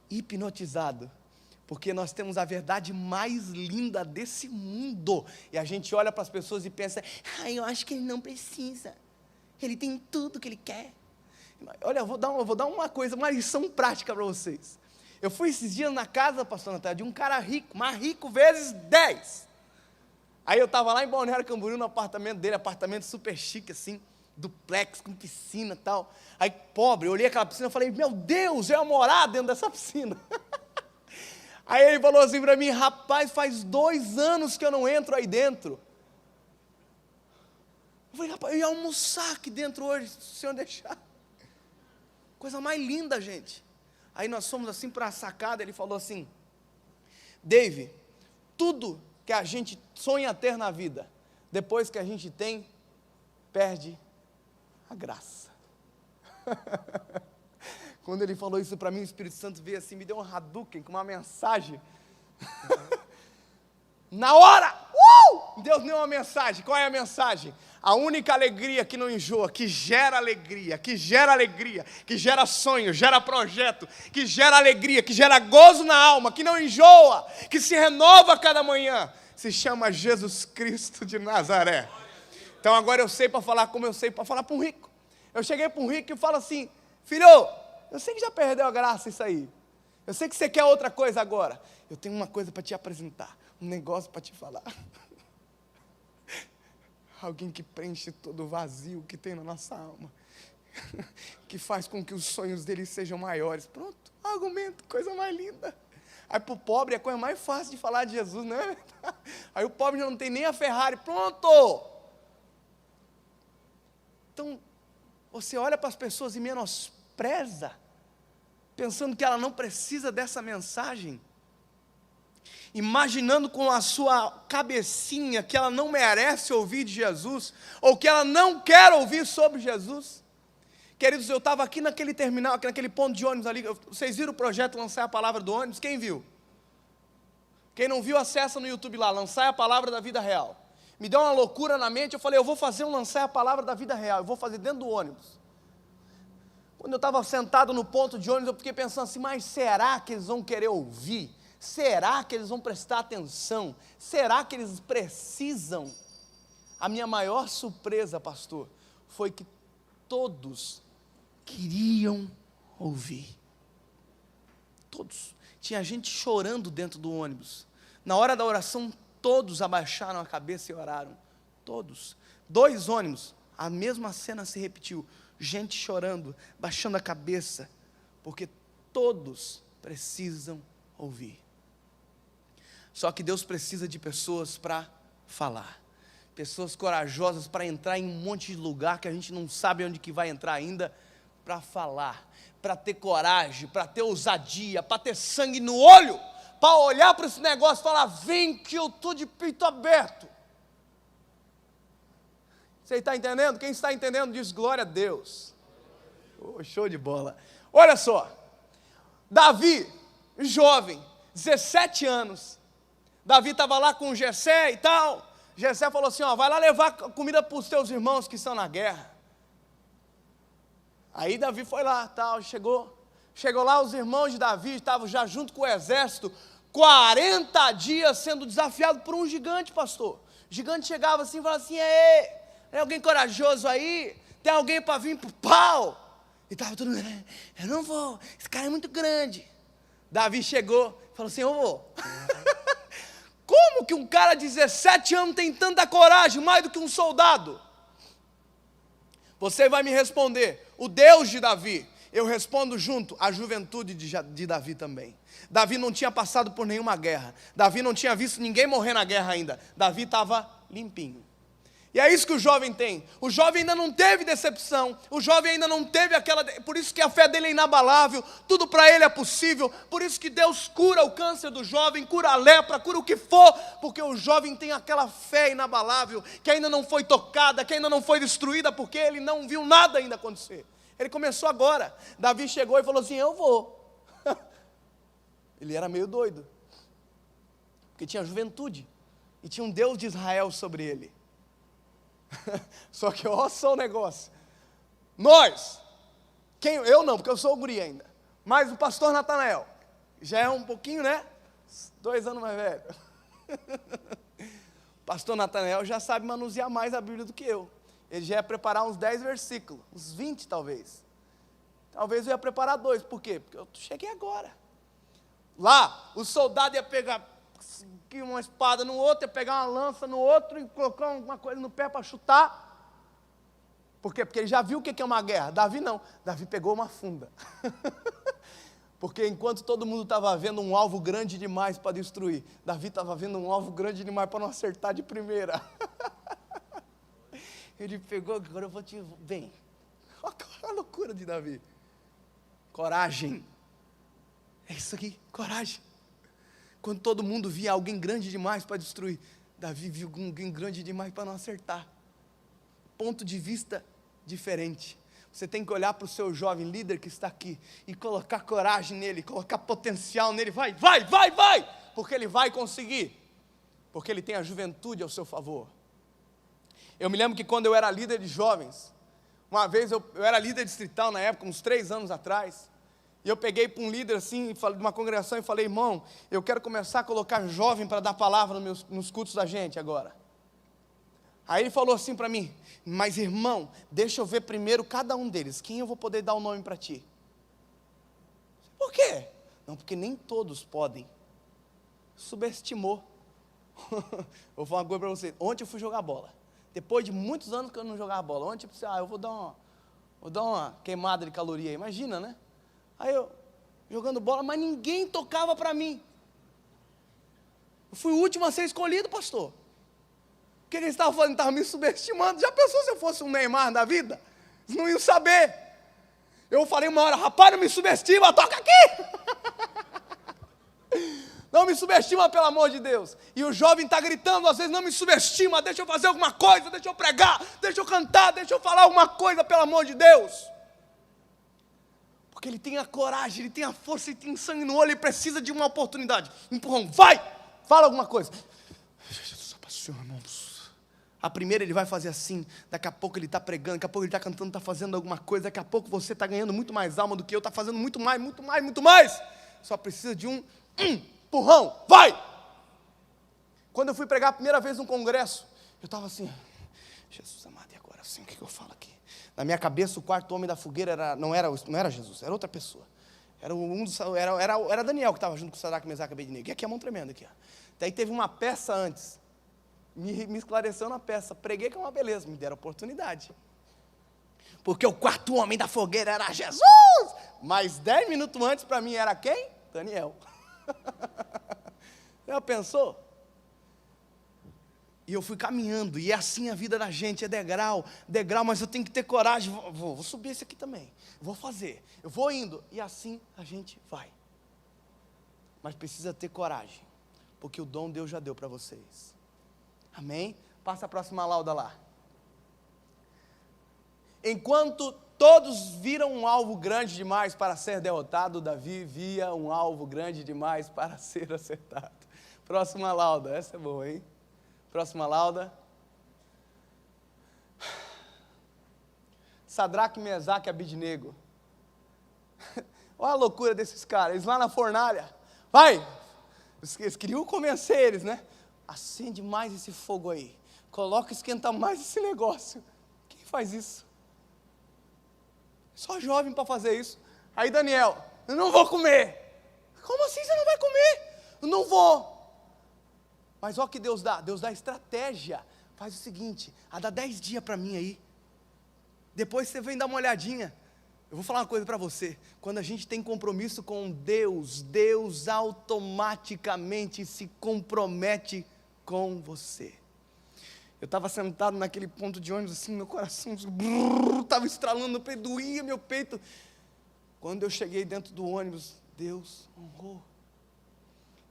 hipnotizado, porque nós temos a verdade mais linda desse mundo, e a gente olha para as pessoas e pensa, eu acho que ele não precisa, ele tem tudo que ele quer. Olha, eu vou dar uma lição prática para vocês. Eu fui esses dias na casa, pastor Natália, de um cara rico, mais rico vezes 10. Aí eu estava lá em Balneário Camboriú, no apartamento dele, apartamento super chique assim, duplex, com piscina e tal. Aí, pobre, eu olhei aquela piscina e falei, meu Deus, eu ia morar dentro dessa piscina. Aí ele falou assim para mim, rapaz, faz 2 anos que eu não entro aí dentro. Eu falei, rapaz, eu ia almoçar aqui dentro hoje, se o senhor deixar. Coisa mais linda, gente. Aí nós fomos assim para a sacada, ele falou assim, Dave, tudo que a gente sonha ter na vida, depois que a gente tem, perde a graça. Quando ele falou isso para mim, o Espírito Santo veio assim, me deu um Hadouken com uma mensagem. Na hora, Deus deu uma mensagem. Qual é a mensagem? A única alegria que não enjoa, que gera alegria, que gera sonho, gera projeto, que gera alegria, que gera gozo na alma, que não enjoa, que se renova a cada manhã, se chama Jesus Cristo de Nazaré. Então agora eu sei para falar como eu sei para falar para um rico. Eu cheguei para um rico e falo assim, filho, eu sei que já perdeu a graça isso aí. Eu sei que você quer outra coisa agora. Eu tenho uma coisa para te apresentar, um negócio para te falar. Alguém que preenche todo o vazio que tem na nossa alma. Que faz com que os sonhos dele sejam maiores. Pronto, argumento, coisa mais linda. Aí para o pobre é a coisa mais fácil de falar de Jesus, né? Aí o pobre já não tem nem a Ferrari. Pronto! Então, você olha para as pessoas e menospreza, pensando que ela não precisa dessa mensagem, imaginando com a sua cabecinha que ela não merece ouvir de Jesus, ou que ela não quer ouvir sobre Jesus. Queridos, eu estava aqui naquele terminal, naquele ponto de ônibus ali, vocês viram o projeto Lançar a Palavra do ônibus? Quem viu? Quem não viu, acessa no YouTube lá, Lançar a Palavra da Vida Real. Me deu uma loucura na mente, eu falei, eu vou fazer um Lançar a Palavra da Vida Real, eu vou fazer dentro do ônibus. Quando eu estava sentado no ponto de ônibus, eu fiquei pensando assim, mas será que eles vão querer ouvir? Será que eles vão prestar atenção? Será que eles precisam? A minha maior surpresa, pastor, foi que todos queriam ouvir. Todos. Tinha gente chorando dentro do ônibus. Na hora da oração, todos abaixaram a cabeça e oraram. Todos. 2 ônibus, a mesma cena se repetiu. Gente chorando, baixando a cabeça, porque todos precisam ouvir. Só que Deus precisa de pessoas para falar, pessoas corajosas para entrar em um monte de lugar que a gente não sabe onde que vai entrar ainda, para falar, para ter coragem, para ter ousadia, para ter sangue no olho, para olhar para esse negócio e falar, vem que eu estou de peito aberto. Você está entendendo? Quem está entendendo diz glória a Deus. Oh, show de bola. Olha só, Davi, jovem, 17 anos, Davi estava lá com o Jessé e tal, Jessé falou assim, ó, vai lá levar comida para os teus irmãos que estão na guerra. Aí Davi foi lá, tal, chegou lá, os irmãos de Davi estavam já junto com o exército, 40 dias sendo desafiado por um gigante, pastor. O gigante chegava assim e falava assim, tem alguém corajoso aí? Tem alguém para vir para o pau? E estava todo mundo, eu não vou, esse cara é muito grande. Davi chegou, falou assim, eu vou. Como que um cara de 17 anos tem tanta coragem, mais do que um soldado? Você vai me responder, o Deus de Davi. Eu respondo junto, a juventude de Davi também. Davi não tinha passado por nenhuma guerra. Davi não tinha visto ninguém morrer na guerra ainda. Davi estava limpinho. E é isso que o jovem tem. O jovem ainda não teve decepção. O jovem ainda não teve aquela... Por isso que a fé dele é inabalável. Tudo para ele é possível. Por isso que Deus cura o câncer do jovem, cura a lepra, cura o que for. Porque o jovem tem aquela fé inabalável, que ainda não foi tocada, que ainda não foi destruída, porque ele não viu nada ainda acontecer. Ele começou agora. Davi chegou e falou assim, eu vou. Ele era meio doido. Porque tinha juventude. E tinha um Deus de Israel sobre ele. Só que olha só o negócio. Eu não, porque eu sou o guri ainda. Mas o pastor Natanael, já é um pouquinho, né? 2 anos mais velho. O pastor Natanael já sabe manusear mais a Bíblia do que eu. Ele já ia preparar uns 10 versículos, uns 20 talvez. Talvez eu ia preparar 2, por quê? Porque eu cheguei agora. Lá, o soldado ia pegar uma espada no outro, ia pegar uma lança no outro e colocar alguma coisa no pé para chutar. Por quê? Porque ele já viu o que é uma guerra. Davi não. Davi pegou uma funda. Porque enquanto todo mundo estava vendo um alvo grande demais para destruir, Davi estava vendo um alvo grande demais para não acertar de primeira. Ele pegou, agora eu vou te... Vem. Olha a loucura de Davi. Coragem. É isso aqui, coragem. Quando todo mundo via alguém grande demais para destruir, Davi viu alguém grande demais para não acertar. Ponto de vista diferente. Você tem que olhar para o seu jovem líder que está aqui e colocar coragem nele, colocar potencial nele. Vai, porque ele vai conseguir. Porque ele tem a juventude ao seu favor. Eu me lembro que quando eu era líder de jovens, uma vez eu era líder distrital na época, uns 3 anos atrás, e eu peguei para um líder assim, de uma congregação e falei, irmão, eu quero começar a colocar jovem para dar palavra nos cultos da gente agora. Aí ele falou assim para mim, mas irmão, deixa eu ver primeiro cada um deles, quem eu vou poder dar o nome para ti? Por quê? Não, porque nem todos podem. Subestimou. Vou falar uma coisa para você, ontem eu fui jogar bola, depois de muitos anos que eu não jogava bola, ontem eu pensei, eu vou dar uma queimada de caloria, imagina, né? Aí eu, jogando bola, mas ninguém tocava para mim. Eu fui o último a ser escolhido, pastor. O que eles estavam fazendo? Estavam me subestimando. Já pensou se eu fosse um Neymar da vida? Eles não iam saber. Eu falei uma hora, rapaz, não me subestima, toca aqui. Não me subestima, pelo amor de Deus. E o jovem está gritando, às vezes, não me subestima, deixa eu fazer alguma coisa, deixa eu pregar, deixa eu cantar, deixa eu falar alguma coisa, pelo amor de Deus. Porque ele tem a coragem, ele tem a força, ele tem sangue no olho, ele precisa de uma oportunidade. Empurrão, vai! Fala alguma coisa. Jesus, Senhor, irmãos. A primeira ele vai fazer assim, daqui a pouco ele está pregando, daqui a pouco ele está cantando, está fazendo alguma coisa, daqui a pouco você está ganhando muito mais alma do que eu, está fazendo muito mais, muito mais, muito mais. Só precisa de um empurrão, vai! Quando eu fui pregar a primeira vez num congresso, eu estava assim, Jesus amado, e agora assim, o que eu falo aqui? Na minha cabeça, o quarto homem da fogueira não era Jesus, era outra pessoa. Era Daniel que estava junto com o Sadraque, Mesaque e Abednego. E aqui a mão tremenda aqui. Ó. Daí teve uma peça antes. Me esclareceu na peça. Preguei que é uma beleza, me deram oportunidade. Porque o quarto homem da fogueira era Jesus. Mas 10 minutos antes para mim era quem? Daniel. Já pensou? E eu fui caminhando, e é assim a vida da gente, é degrau, mas eu tenho que ter coragem, vou subir esse aqui também, vou fazer, eu vou indo, e assim a gente vai. Mas precisa ter coragem, porque o dom Deus já deu para vocês. Amém? Passa a próxima lauda lá. Enquanto todos viram um alvo grande demais para ser derrotado, Davi via um alvo grande demais para ser acertado. Próxima lauda, essa é boa, hein? Próxima lauda. Sadraque, Mesaque e Abednego. Olha a loucura desses caras. Eles lá na fornalha. Vai! Eles queriam convencer eles, né? Acende mais esse fogo aí. Coloca, esquenta mais esse negócio. Quem faz isso? Só jovem para fazer isso. Aí Daniel, eu não vou comer. Como assim você não vai comer? Eu não vou. Mas olha o que Deus dá. Deus dá estratégia. Faz o seguinte, dá 10 dias para mim aí. Depois você vem dar uma olhadinha. Eu vou falar uma coisa para você. Quando a gente tem compromisso com Deus, Deus automaticamente se compromete com você. Eu estava sentado naquele ponto de ônibus, assim, meu coração estava estralando no peito, doía meu peito. Quando eu cheguei dentro do ônibus, Deus honrou.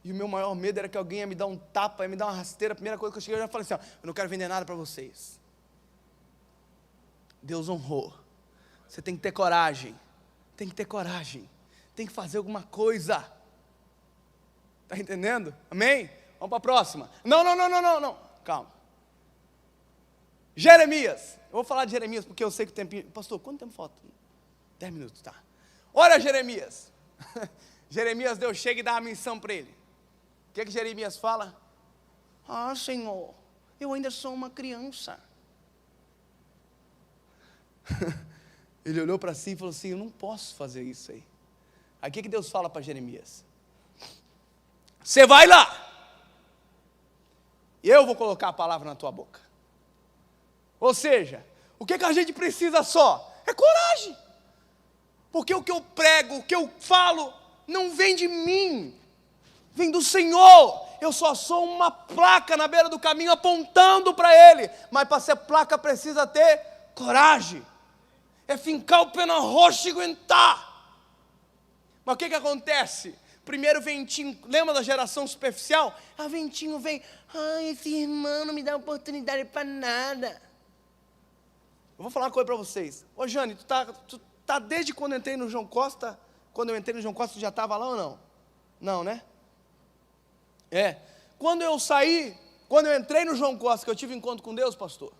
E o meu maior medo era que alguém ia me dar um tapa, ia me dar uma rasteira. A primeira coisa que eu cheguei, eu já falei assim, ó, eu não quero vender nada para vocês. Deus honrou. Você tem que ter coragem. Tem que ter coragem. Tem que fazer alguma coisa. Está entendendo? Amém? Vamos para a próxima. Não. Calma. Jeremias. Eu vou falar de Jeremias porque eu sei que o tempo... Pastor, quanto tempo falta? 10 minutos, tá. Olha Jeremias. Jeremias, Deus chega e dá a missão para ele. O que Jeremias fala? Ah, Senhor, eu ainda sou uma criança. Ele olhou para si e falou assim, eu não posso fazer isso aí. Aí o que Deus fala para Jeremias? Você vai lá. E eu vou colocar a palavra na tua boca. Ou seja, o que a gente precisa só? É coragem. Porque o que eu prego, o que eu falo, não vem de mim. Vem do Senhor. Eu só sou uma placa na beira do caminho apontando para Ele. Mas para ser placa precisa ter coragem. É fincar o pé na rocha e aguentar. Mas o que acontece? Primeiro ventinho, lembra da geração superficial? A ventinho vem, esse irmão não me dá oportunidade para nada. Eu vou falar uma coisa para vocês. Ô Jane, tu tá desde quando eu entrei no João Costa, quando eu entrei no João Costa, tu já estava lá ou não? Não, né? Quando eu entrei no João Costa, que eu tive encontro com Deus, pastor.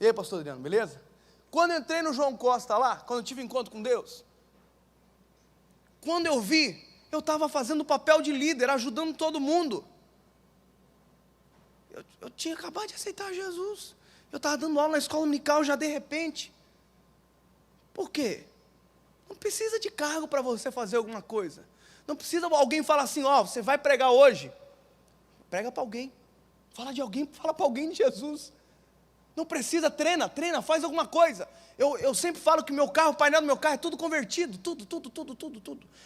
E aí, pastor Adriano, beleza? Quando eu entrei no João Costa lá, quando eu tive encontro com Deus, quando eu vi, eu estava fazendo o papel de líder, ajudando todo mundo. Eu tinha acabado de aceitar Jesus. Eu estava dando aula na escola dominical já de repente. Por quê? Não precisa de cargo para você fazer alguma coisa. Não precisa alguém falar assim, você vai pregar hoje. Prega para alguém. Fala de alguém, fala para alguém de Jesus. Não precisa, treina, faz alguma coisa. Eu sempre falo que o painel do meu carro é tudo convertido, tudo.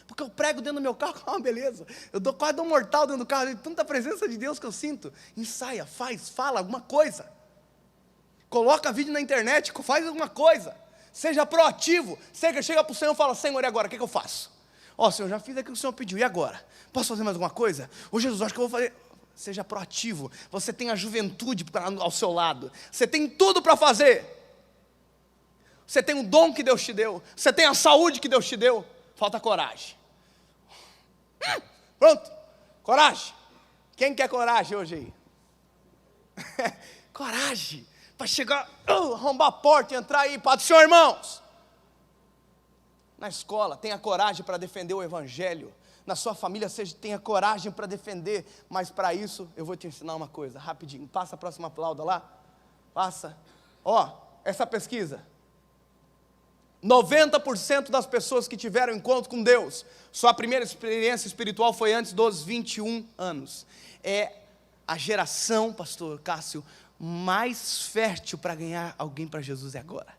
Porque eu prego dentro do meu carro, é uma beleza. Eu quase dou um mortal dentro do carro, de tanta presença de Deus que eu sinto. Ensaia, fala alguma coisa. Coloca vídeo na internet, faz alguma coisa. Seja proativo. Chega para o Senhor e fala, Senhor, e agora, o que eu faço? Senhor, já fiz aquilo que o Senhor pediu, e agora? Posso fazer mais alguma coisa? Jesus, acho que eu vou fazer... Seja proativo, você tem a juventude ao seu lado, você tem tudo para fazer, você tem o dom que Deus te deu, você tem a saúde que Deus te deu, falta coragem. Pronto, coragem. Quem quer coragem hoje aí? Coragem, para chegar, arrombar a porta e entrar aí, Pai do Senhor, irmãos. Na escola, tenha coragem para defender o Evangelho. Na sua família, tenha coragem para defender, mas para isso, eu vou te ensinar uma coisa, rapidinho, passa a próxima aplauda lá, passa, essa pesquisa, 90% das pessoas que tiveram encontro com Deus, sua primeira experiência espiritual foi antes dos 21 anos, é a geração, pastor Cássio, mais fértil para ganhar alguém para Jesus agora.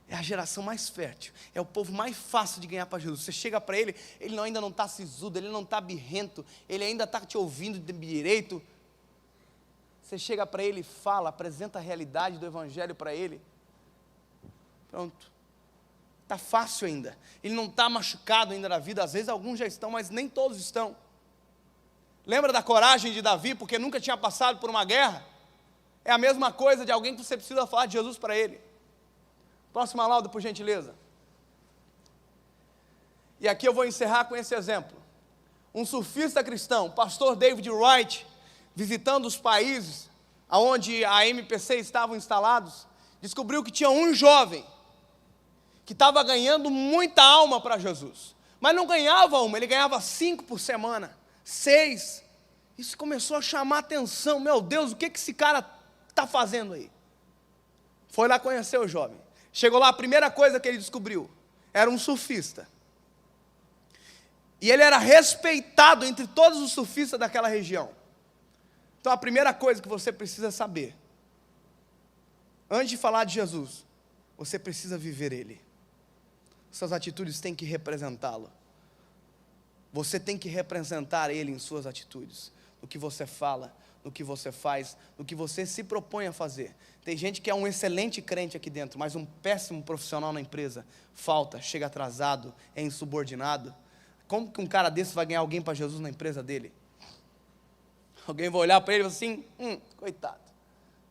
É a geração mais fértil, é o povo mais fácil de ganhar para Jesus. Você chega para ele, ele ainda não está sisudo, ele não está birrento, ele ainda está te ouvindo de direito. Você chega para ele e fala, apresenta a realidade do Evangelho para ele. Pronto, está fácil ainda, ele não está machucado ainda na vida, às vezes alguns já estão, mas nem todos estão. Lembra da coragem de Davi, porque nunca tinha passado por uma guerra? É a mesma coisa de alguém que você precisa falar de Jesus para ele. Próxima lauda, por gentileza. E aqui eu vou encerrar com esse exemplo. Um surfista cristão, pastor David Wright, visitando os países onde a MPC estavam instalados, descobriu que tinha um jovem que estava ganhando muita alma para Jesus. Mas não ganhava uma, ele ganhava 5 por semana, 6. Isso começou a chamar a atenção. Meu Deus, o que esse cara está fazendo aí? Foi lá conhecer o jovem. Chegou lá, a primeira coisa que ele descobriu, era um surfista. E ele era respeitado entre todos os surfistas daquela região. Então a primeira coisa que você precisa saber, antes de falar de Jesus, você precisa viver Ele. Suas atitudes têm que representá-lo. Você tem que representar Ele em suas atitudes, no que você fala, no que você faz, no que você se propõe a fazer. Tem gente que é um excelente crente aqui dentro, mas um péssimo profissional na empresa. Falta, chega atrasado, é insubordinado. Como que um cara desse vai ganhar alguém para Jesus na empresa dele? Alguém vai olhar para ele e falar assim, coitado,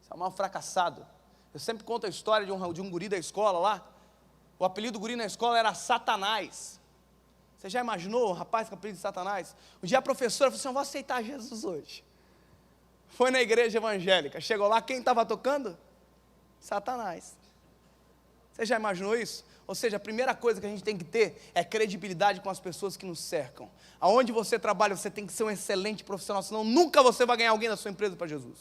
você é um mal fracassado. Eu sempre conto a história de um guri da escola lá. O apelido do guri na escola era Satanás. Você já imaginou o rapaz com o apelido de Satanás? Um dia a professora falou assim, eu vou aceitar Jesus hoje. Foi na igreja evangélica, chegou lá, quem estava tocando? Satanás. Você já imaginou isso? Ou seja, a primeira coisa que a gente tem que ter é credibilidade com as pessoas que nos cercam. Aonde você trabalha, você tem que ser um excelente profissional, senão nunca você vai ganhar alguém da sua empresa para Jesus.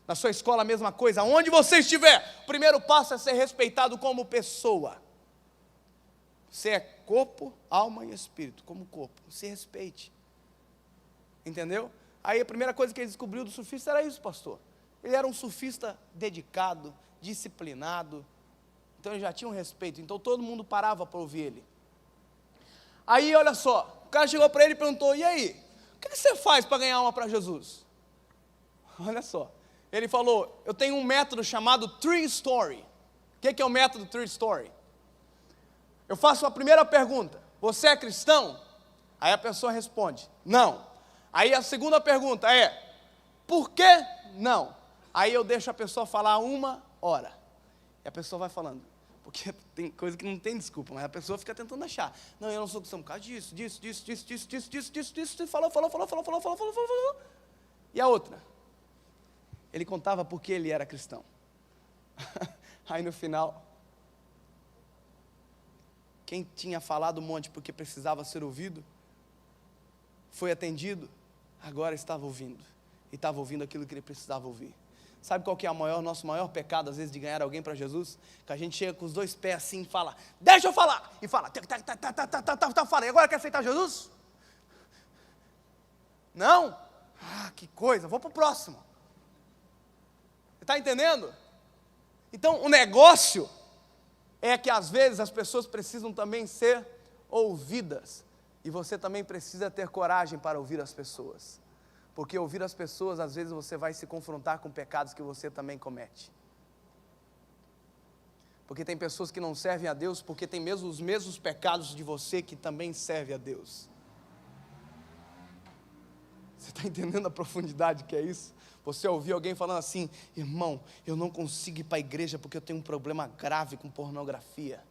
Na sua escola a mesma coisa, aonde você estiver, o primeiro passo é ser respeitado como pessoa. Você é corpo, alma e espírito, como corpo, se respeite. Entendeu? Aí a primeira coisa que ele descobriu do surfista era isso, pastor. Ele era um surfista dedicado, disciplinado, então ele já tinha um respeito, então todo mundo parava para ouvir ele. Aí olha só, o cara chegou para ele e perguntou, e aí, o que você faz para ganhar alma para Jesus? Olha só, ele falou, eu tenho um método chamado Tree Story. O que é o método Tree Story? Eu faço a primeira pergunta, você é cristão? Aí a pessoa responde, não. Aí a segunda pergunta é, por que não? Aí eu deixo a pessoa falar 1 hora. E a pessoa vai falando, porque tem coisa que não tem desculpa, mas a pessoa fica tentando achar. Não, eu não sou cristão por causa disso. E falou. E a outra? Ele contava porque ele era cristão. Aí no final, quem tinha falado um monte porque precisava ser ouvido, foi atendido, agora estava ouvindo. E estava ouvindo aquilo que ele precisava ouvir. Sabe qual que é o nosso maior pecado, às vezes, de ganhar alguém para Jesus? Que a gente chega com os 2 pés assim e fala, deixa eu falar! E fala, fala, e agora quer aceitar Jesus? Não? Ah, que coisa, vou para o próximo. Você está entendendo? Então, o negócio é que às vezes as pessoas precisam também ser ouvidas. E você também precisa ter coragem para ouvir as pessoas. Porque ouvir as pessoas, às vezes você vai se confrontar com pecados que você também comete. Porque tem pessoas que não servem a Deus, porque tem mesmo os mesmos pecados de você que também serve a Deus. Você está entendendo a profundidade que é isso? Você ouvir alguém falando assim, irmão, eu não consigo ir para a igreja porque eu tenho um problema grave com pornografia.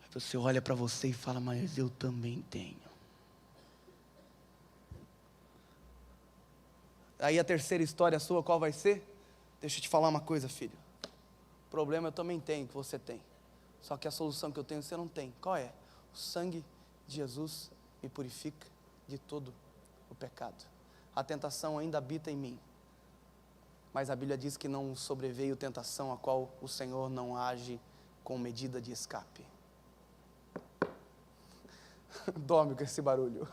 Aí você olha para você e fala, mas eu também tenho. Aí a terceira história sua, qual vai ser? Deixa eu te falar uma coisa, filho. Problema eu também tenho, que você tem. Só que a solução que eu tenho, você não tem. Qual é? O sangue de Jesus me purifica de todo o pecado. A tentação ainda habita em mim. Mas a Bíblia diz que não sobreveio tentação a qual o Senhor não age com medida de escape. Dorme com esse barulho.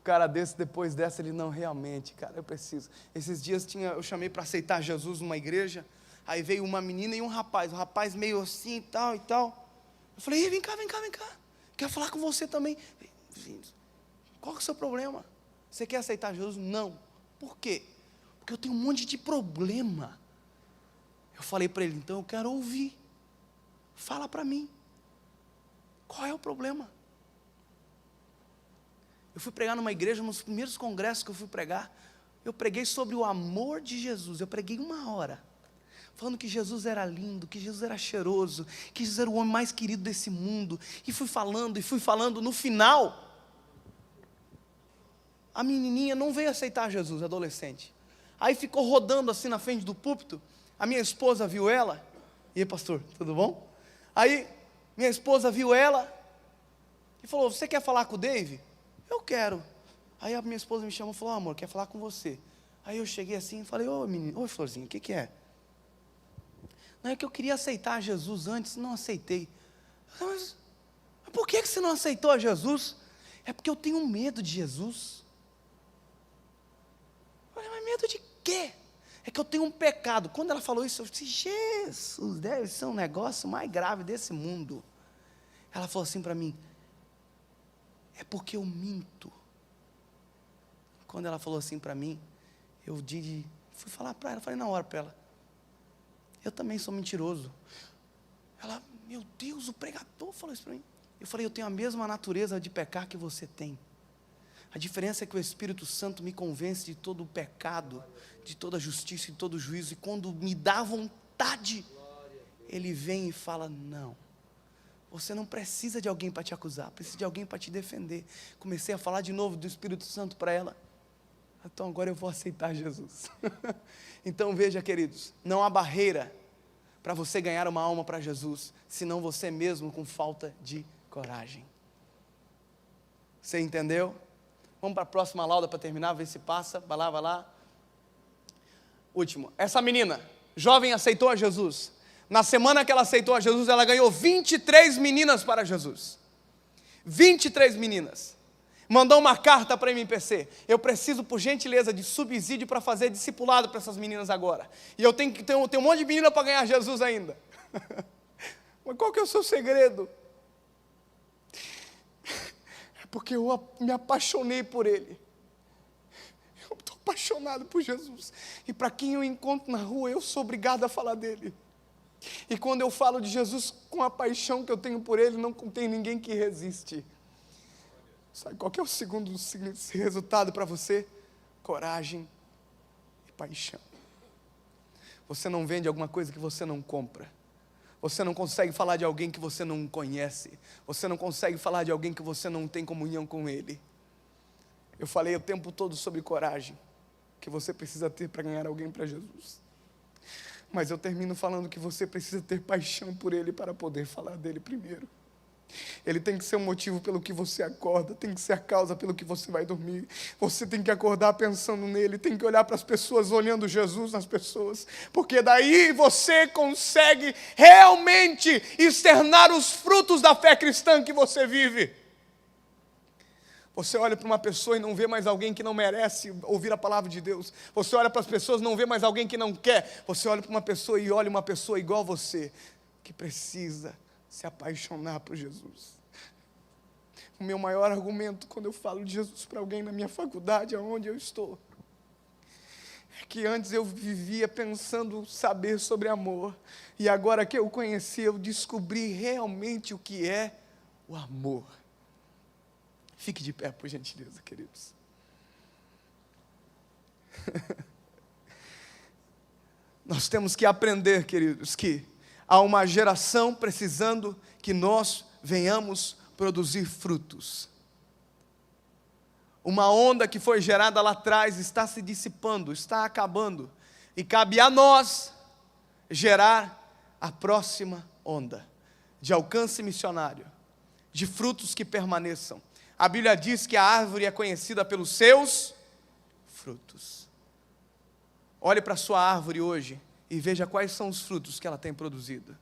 Cara desse, depois dessa, ele não, realmente, cara, eu preciso. Esses dias eu chamei para aceitar Jesus numa igreja, aí veio uma menina e um rapaz, o rapaz meio assim e tal. Eu falei, vem cá, quero falar com você também. Qual é o seu problema? Você quer aceitar Jesus? Não. Por quê? Porque eu tenho um monte de problema. Eu falei para ele, então eu quero ouvir. Fala para mim. Qual é o problema? Eu fui pregar numa igreja, nos primeiros congressos que eu fui pregar, eu preguei sobre o amor de Jesus. Eu preguei 1 hora, falando que Jesus era lindo, que Jesus era cheiroso, que Jesus era o homem mais querido desse mundo. E fui falando, no final, a menininha não veio aceitar Jesus, adolescente. Aí ficou rodando assim na frente do púlpito, a minha esposa viu ela, e aí pastor, tudo bom? Aí minha esposa viu ela, e falou, você quer falar com o Dave? Eu quero. Aí a minha esposa me chamou e falou, amor, quer falar com você. Aí eu cheguei assim e falei, oi Florzinha, o que é? Não, é que eu queria aceitar Jesus antes, não aceitei. Mas por que você não aceitou a Jesus? É porque eu tenho medo de Jesus. Eu falei, mas medo de quê? É que eu tenho um pecado. Quando ela falou isso, eu disse, Jesus, deve ser um negócio mais grave desse mundo. Ela falou assim para mim, é porque eu minto Quando ela falou assim para mim, eu fui falar para ela, falei na hora para ela, eu também sou mentiroso. Ela, meu Deus, o pregador falou isso para mim. Eu falei, eu tenho a mesma natureza de pecar que você tem. A diferença é que o Espírito Santo me convence de todo o pecado, de toda a justiça e de todo o juízo. E quando me dá vontade, Ele vem e fala, não, você não precisa de alguém para te acusar, precisa de alguém para te defender. Comecei a falar de novo do Espírito Santo para ela. Então agora eu vou aceitar Jesus. Então veja, queridos, não há barreira para você ganhar uma alma para Jesus, senão você mesmo com falta de coragem. Você entendeu? Vamos para a próxima lauda para terminar, ver se passa. Vai lá, vai lá. Último. Essa menina, jovem, aceitou a Jesus. Na semana que ela aceitou a Jesus, ela ganhou 23 meninas para Jesus. 23 meninas. Mandou uma carta para a MPC. Eu preciso, por gentileza, de subsídio para fazer discipulado para essas meninas agora. E eu tenho um monte de menina para ganhar Jesus ainda. Mas qual que é o seu segredo? É porque eu me apaixonei por Ele. Eu estou apaixonado por Jesus. E para quem eu encontro na rua, eu sou obrigado a falar dele. E quando eu falo de Jesus com a paixão que eu tenho por Ele, não tem ninguém que resiste. Sabe qual que é o segundo resultado para você? Coragem e paixão. Você não vende alguma coisa que você não compra. Você não consegue falar de alguém que você não conhece. Você não consegue falar de alguém que você não tem comunhão com Ele. Eu falei o tempo todo sobre coragem, que você precisa ter para ganhar alguém para Jesus. Mas eu termino falando que você precisa ter paixão por Ele para poder falar dele primeiro. Ele tem que ser o motivo pelo que você acorda, tem que ser a causa pelo que você vai dormir. Você tem que acordar pensando nele, tem que olhar para as pessoas, olhando Jesus nas pessoas, porque daí você consegue realmente externar os frutos da fé cristã que você vive. Você olha para uma pessoa e não vê mais alguém que não merece ouvir a palavra de Deus. Você olha para as pessoas e não vê mais alguém que não quer. Você olha para uma pessoa e olha uma pessoa igual a você, que precisa se apaixonar por Jesus. O meu maior argumento quando eu falo de Jesus para alguém na minha faculdade, aonde eu estou, é que antes eu vivia pensando saber sobre amor, e agora que eu conheci, eu descobri realmente o que é o amor. Fique de pé, por gentileza, queridos. Nós temos que aprender, queridos, que há uma geração precisando que nós venhamos produzir frutos. Uma onda que foi gerada lá atrás está se dissipando, está acabando. E cabe a nós gerar a próxima onda de alcance missionário, de frutos que permaneçam. A Bíblia diz que a árvore é conhecida pelos seus frutos. Olhe para a sua árvore hoje e veja quais são os frutos que ela tem produzido.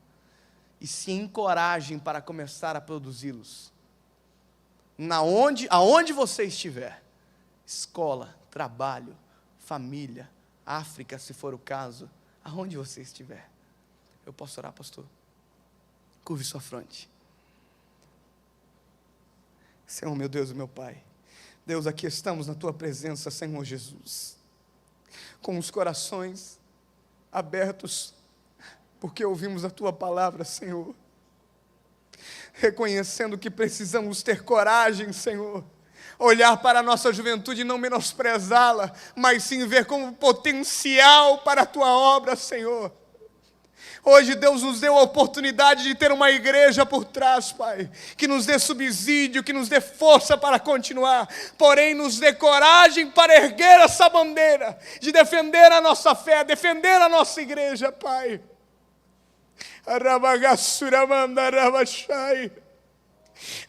E se encorajem para começar a produzi-los. Aonde você estiver, escola, trabalho, família, África, se for o caso, aonde você estiver. Eu posso orar, pastor? Curve sua fronte. Senhor, meu Deus e meu Pai, Deus, aqui estamos na Tua presença, Senhor Jesus, com os corações abertos, porque ouvimos a Tua palavra, Senhor, reconhecendo que precisamos ter coragem, Senhor, olhar para a nossa juventude e não menosprezá-la, mas sim ver como potencial para a Tua obra, Senhor. Hoje Deus nos deu a oportunidade de ter uma igreja por trás, Pai, que nos dê subsídio, que nos dê força para continuar, porém nos dê coragem para erguer essa bandeira, de defender a nossa fé, defender a nossa igreja, Pai.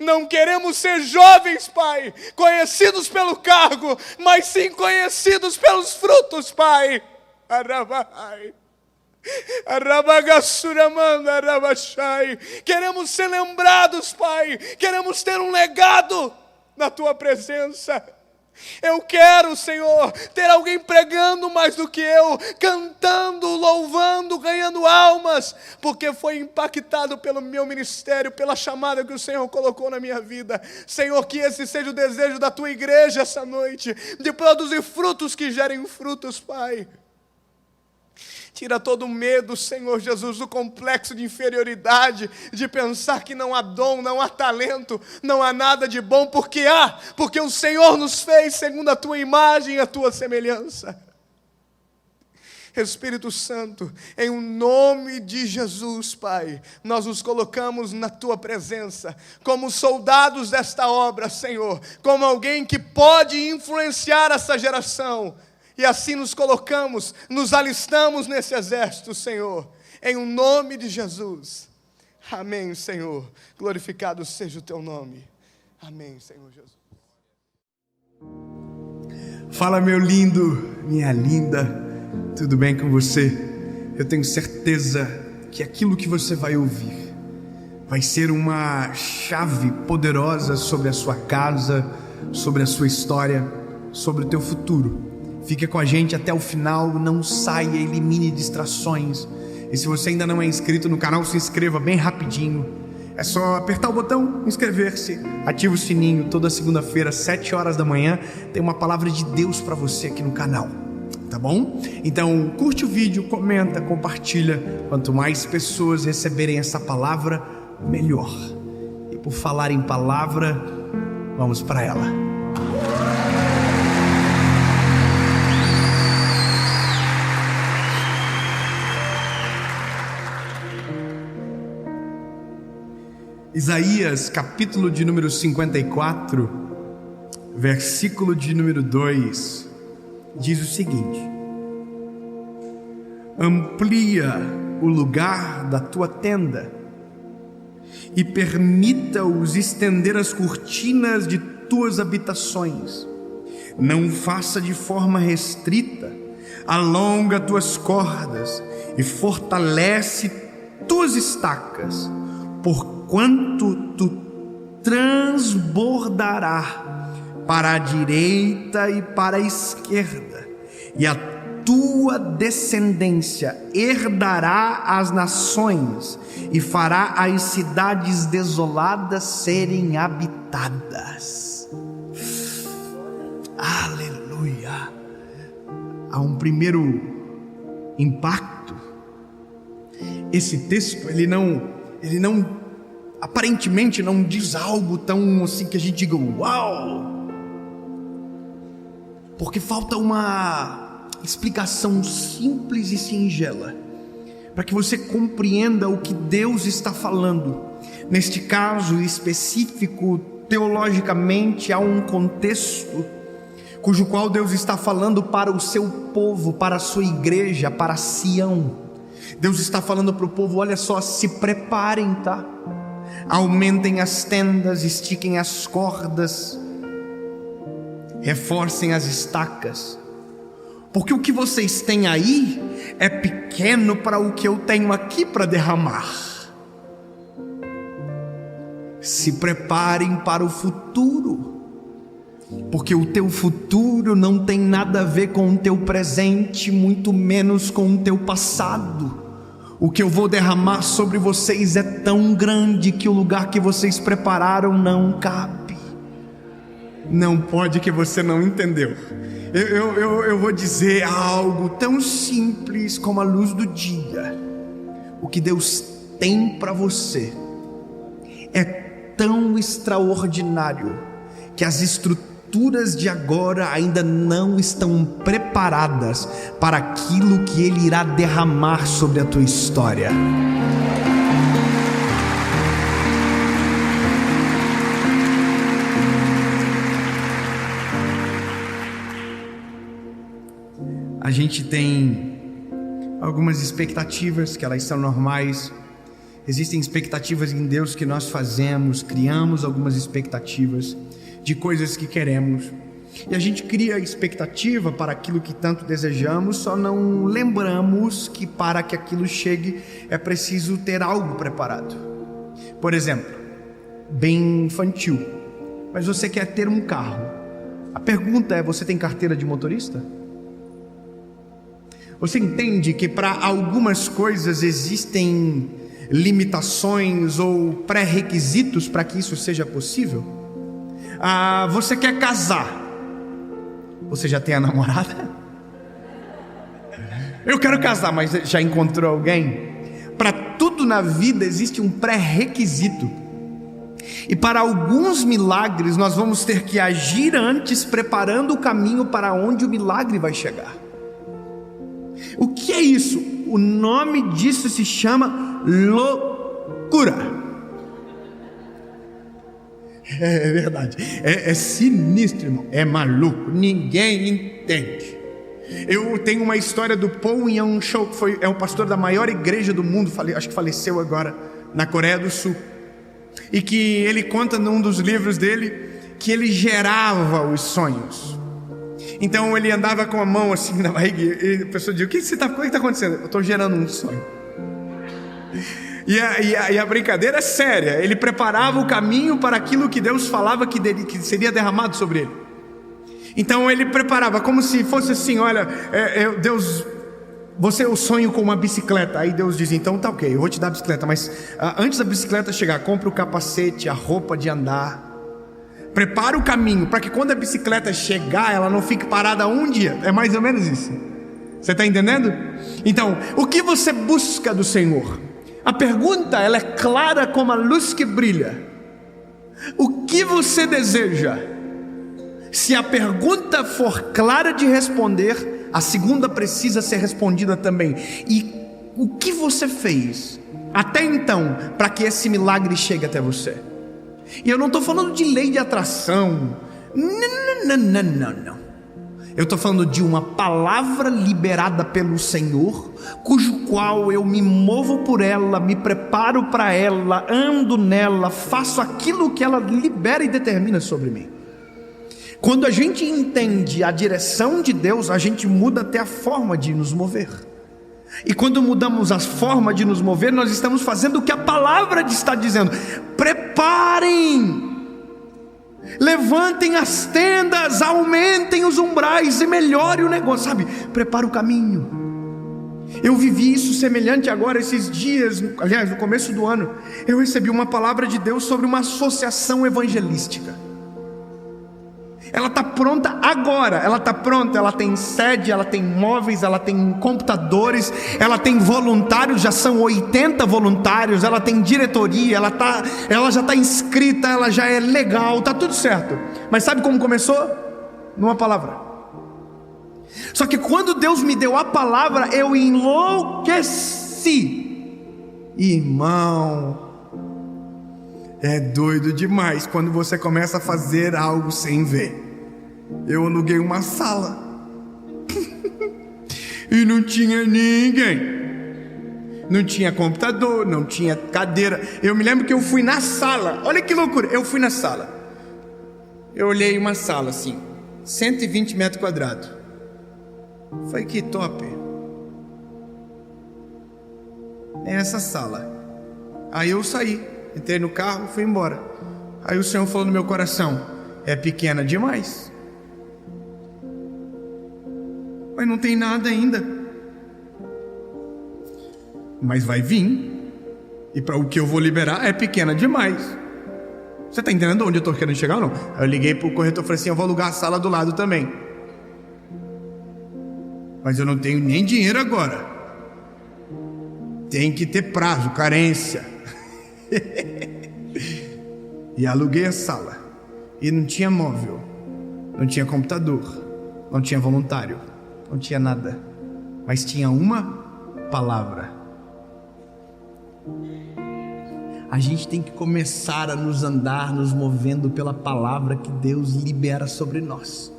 Não queremos ser jovens, Pai, conhecidos pelo cargo, mas sim conhecidos pelos frutos, Pai. Queremos ser lembrados, Pai, queremos ter um legado na Tua presença. Eu quero, Senhor, ter alguém pregando mais do que eu, cantando, louvando, ganhando almas, porque foi impactado pelo meu ministério, pela chamada que o Senhor colocou na minha vida. Senhor, que esse seja o desejo da tua igreja essa noite, de produzir frutos que gerem frutos, Pai. Tira todo o medo, Senhor Jesus, do complexo de inferioridade, de pensar que não há dom, não há talento, não há nada de bom, porque o Senhor nos fez segundo a tua imagem e a tua semelhança. Espírito Santo, em o nome de Jesus, Pai, nós nos colocamos na tua presença, como soldados desta obra, Senhor, como alguém que pode influenciar essa geração. E assim nos colocamos, nos alistamos nesse exército, Senhor, em o nome de Jesus. Amém, Senhor. Glorificado seja o teu nome. Amém, Senhor Jesus. Fala, meu lindo, minha linda, tudo bem com você? Eu tenho certeza que aquilo que você vai ouvir vai ser uma chave poderosa sobre a sua casa, sobre a sua história, sobre o teu futuro. Fique com a gente até o final, não saia, elimine distrações. E se você ainda não é inscrito no canal, se inscreva bem rapidinho. É só apertar o botão, inscrever-se, ativa o sininho. Toda segunda-feira, 7 horas da manhã, tem uma palavra de Deus para você aqui no canal, tá bom? Então curte o vídeo, comenta, compartilha. Quanto mais pessoas receberem essa palavra, melhor. E por falar em palavra, vamos para ela. Isaías, capítulo de número 54, versículo de número 2, diz o seguinte: amplia o lugar da tua tenda e permita-os estender as cortinas de tuas habitações. Não faça de forma restrita, alonga tuas cordas e fortalece tuas estacas, porquanto tu transbordará para a direita e para a esquerda, e a tua descendência herdará as nações e fará as cidades desoladas serem habitadas. Aleluia! Há um primeiro impacto. Esse texto, ele não aparentemente não diz algo tão assim que a gente diga uau, porque falta uma explicação simples e singela para que você compreenda o que Deus está falando. Neste caso específico, teologicamente, há um contexto cujo qual Deus está falando para o seu povo, para a sua igreja, para Sião. Deus está falando para o povo: olha só, se preparem, tá? Aumentem as tendas, estiquem as cordas, reforcem as estacas, porque o que vocês têm aí é pequeno para o que eu tenho aqui para derramar. Se preparem para o futuro, porque o teu futuro não tem nada a ver com o teu presente, muito menos com o teu passado. O que eu vou derramar sobre vocês é tão grande que o lugar que vocês prepararam não cabe. Não pode que você não entendeu. Eu vou dizer algo tão simples como a luz do dia. O que Deus tem para você é tão extraordinário que as estruturas de agora ainda não estão preparadas para aquilo que Ele irá derramar sobre a tua história. A gente tem algumas expectativas que elas são normais. Existem expectativas em Deus que nós fazemos, criamos algumas expectativas de coisas que queremos, e a gente cria expectativa para aquilo que tanto desejamos, só não lembramos que para que aquilo chegue é preciso ter algo preparado. Por exemplo, bem infantil, mas você quer ter um carro, A pergunta é: você tem carteira de motorista? Você entende que para algumas coisas existem limitações ou pré-requisitos para que isso seja possível? Você quer casar? Você já tem a namorada? Eu quero casar, mas já encontrou alguém? Para tudo na vida existe um pré-requisito. E para alguns milagres nós vamos ter que agir antes, preparando o caminho para onde o milagre vai chegar. O que é isso? O nome disso se chama loucura. É verdade, é sinistro, irmão. É maluco, ninguém entende. Eu tenho uma história do Paul Young Cho, que é o pastor da maior igreja do mundo, acho que faleceu agora, na Coreia do Sul. E que ele conta num dos livros dele que ele gerava os sonhos. Então ele andava com a mão assim na barriga e a pessoa dizia: o que está acontecendo? Eu estou gerando um sonho. E a brincadeira é séria. Ele preparava o caminho para aquilo que Deus falava que seria derramado sobre ele. Então ele preparava como se fosse assim: olha, Deus, eu sonho com uma bicicleta. Aí Deus diz: então tá ok, eu vou te dar a bicicleta, mas antes da bicicleta chegar, compra o capacete, a roupa de andar, prepara o caminho para que quando a bicicleta chegar, ela não fique parada um dia. É mais ou menos isso. Você está entendendo? Então, o que você busca do Senhor? A pergunta, ela é clara como a luz que brilha. O que você deseja? Se a pergunta for clara de responder, a segunda precisa ser respondida também. E o que você fez até então para que esse milagre chegue até você? E eu não estou falando de lei de atração. Não. Eu estou falando de uma palavra liberada pelo Senhor, cujo qual eu me movo por ela, me preparo para ela, ando nela, faço aquilo que ela libera e determina sobre mim. Quando a gente entende a direção de Deus, a gente muda até a forma de nos mover. E quando mudamos a forma de nos mover, nós estamos fazendo o que a palavra está dizendo: preparem, levantem as tendas, aumentem os umbrais e melhore o negócio, sabe? Prepara o caminho. Eu vivi isso semelhante agora esses dias, aliás, no começo do ano. Eu recebi uma palavra de Deus sobre uma associação evangelística. Ela está pronta agora, ela tem sede, ela tem móveis, ela tem computadores, ela tem voluntários, já são 80 voluntários, ela tem diretoria, ela já está inscrita, ela já é legal, está tudo certo. Mas sabe como começou? Numa palavra. Só que quando Deus me deu a palavra, eu enlouqueci. Irmão, é doido demais quando você começa a fazer algo sem ver. Eu aluguei uma sala e não tinha ninguém, não tinha computador, não tinha cadeira. Eu me lembro que eu fui na sala, olha que loucura, eu fui na sala, eu olhei uma sala assim, 120 metros quadrados. Falei: que top, é essa sala. Aí eu saí, entrei no carro, fui embora. Aí o Senhor falou no meu coração: é pequena demais. Mas não tem nada ainda. Mas vai vir. E para o que eu vou liberar é pequena demais. Você está entendendo onde eu estou querendo chegar ou não? Eu liguei para o corretor e falei assim: eu vou alugar a sala do lado também. Mas eu não tenho nem dinheiro agora. Tem que ter prazo, carência. E aluguei a sala. E não tinha móvel, não tinha computador, não tinha voluntário, não tinha nada. Mas tinha uma palavra. A gente tem que começar a nos movendo pela palavra que Deus libera sobre nós.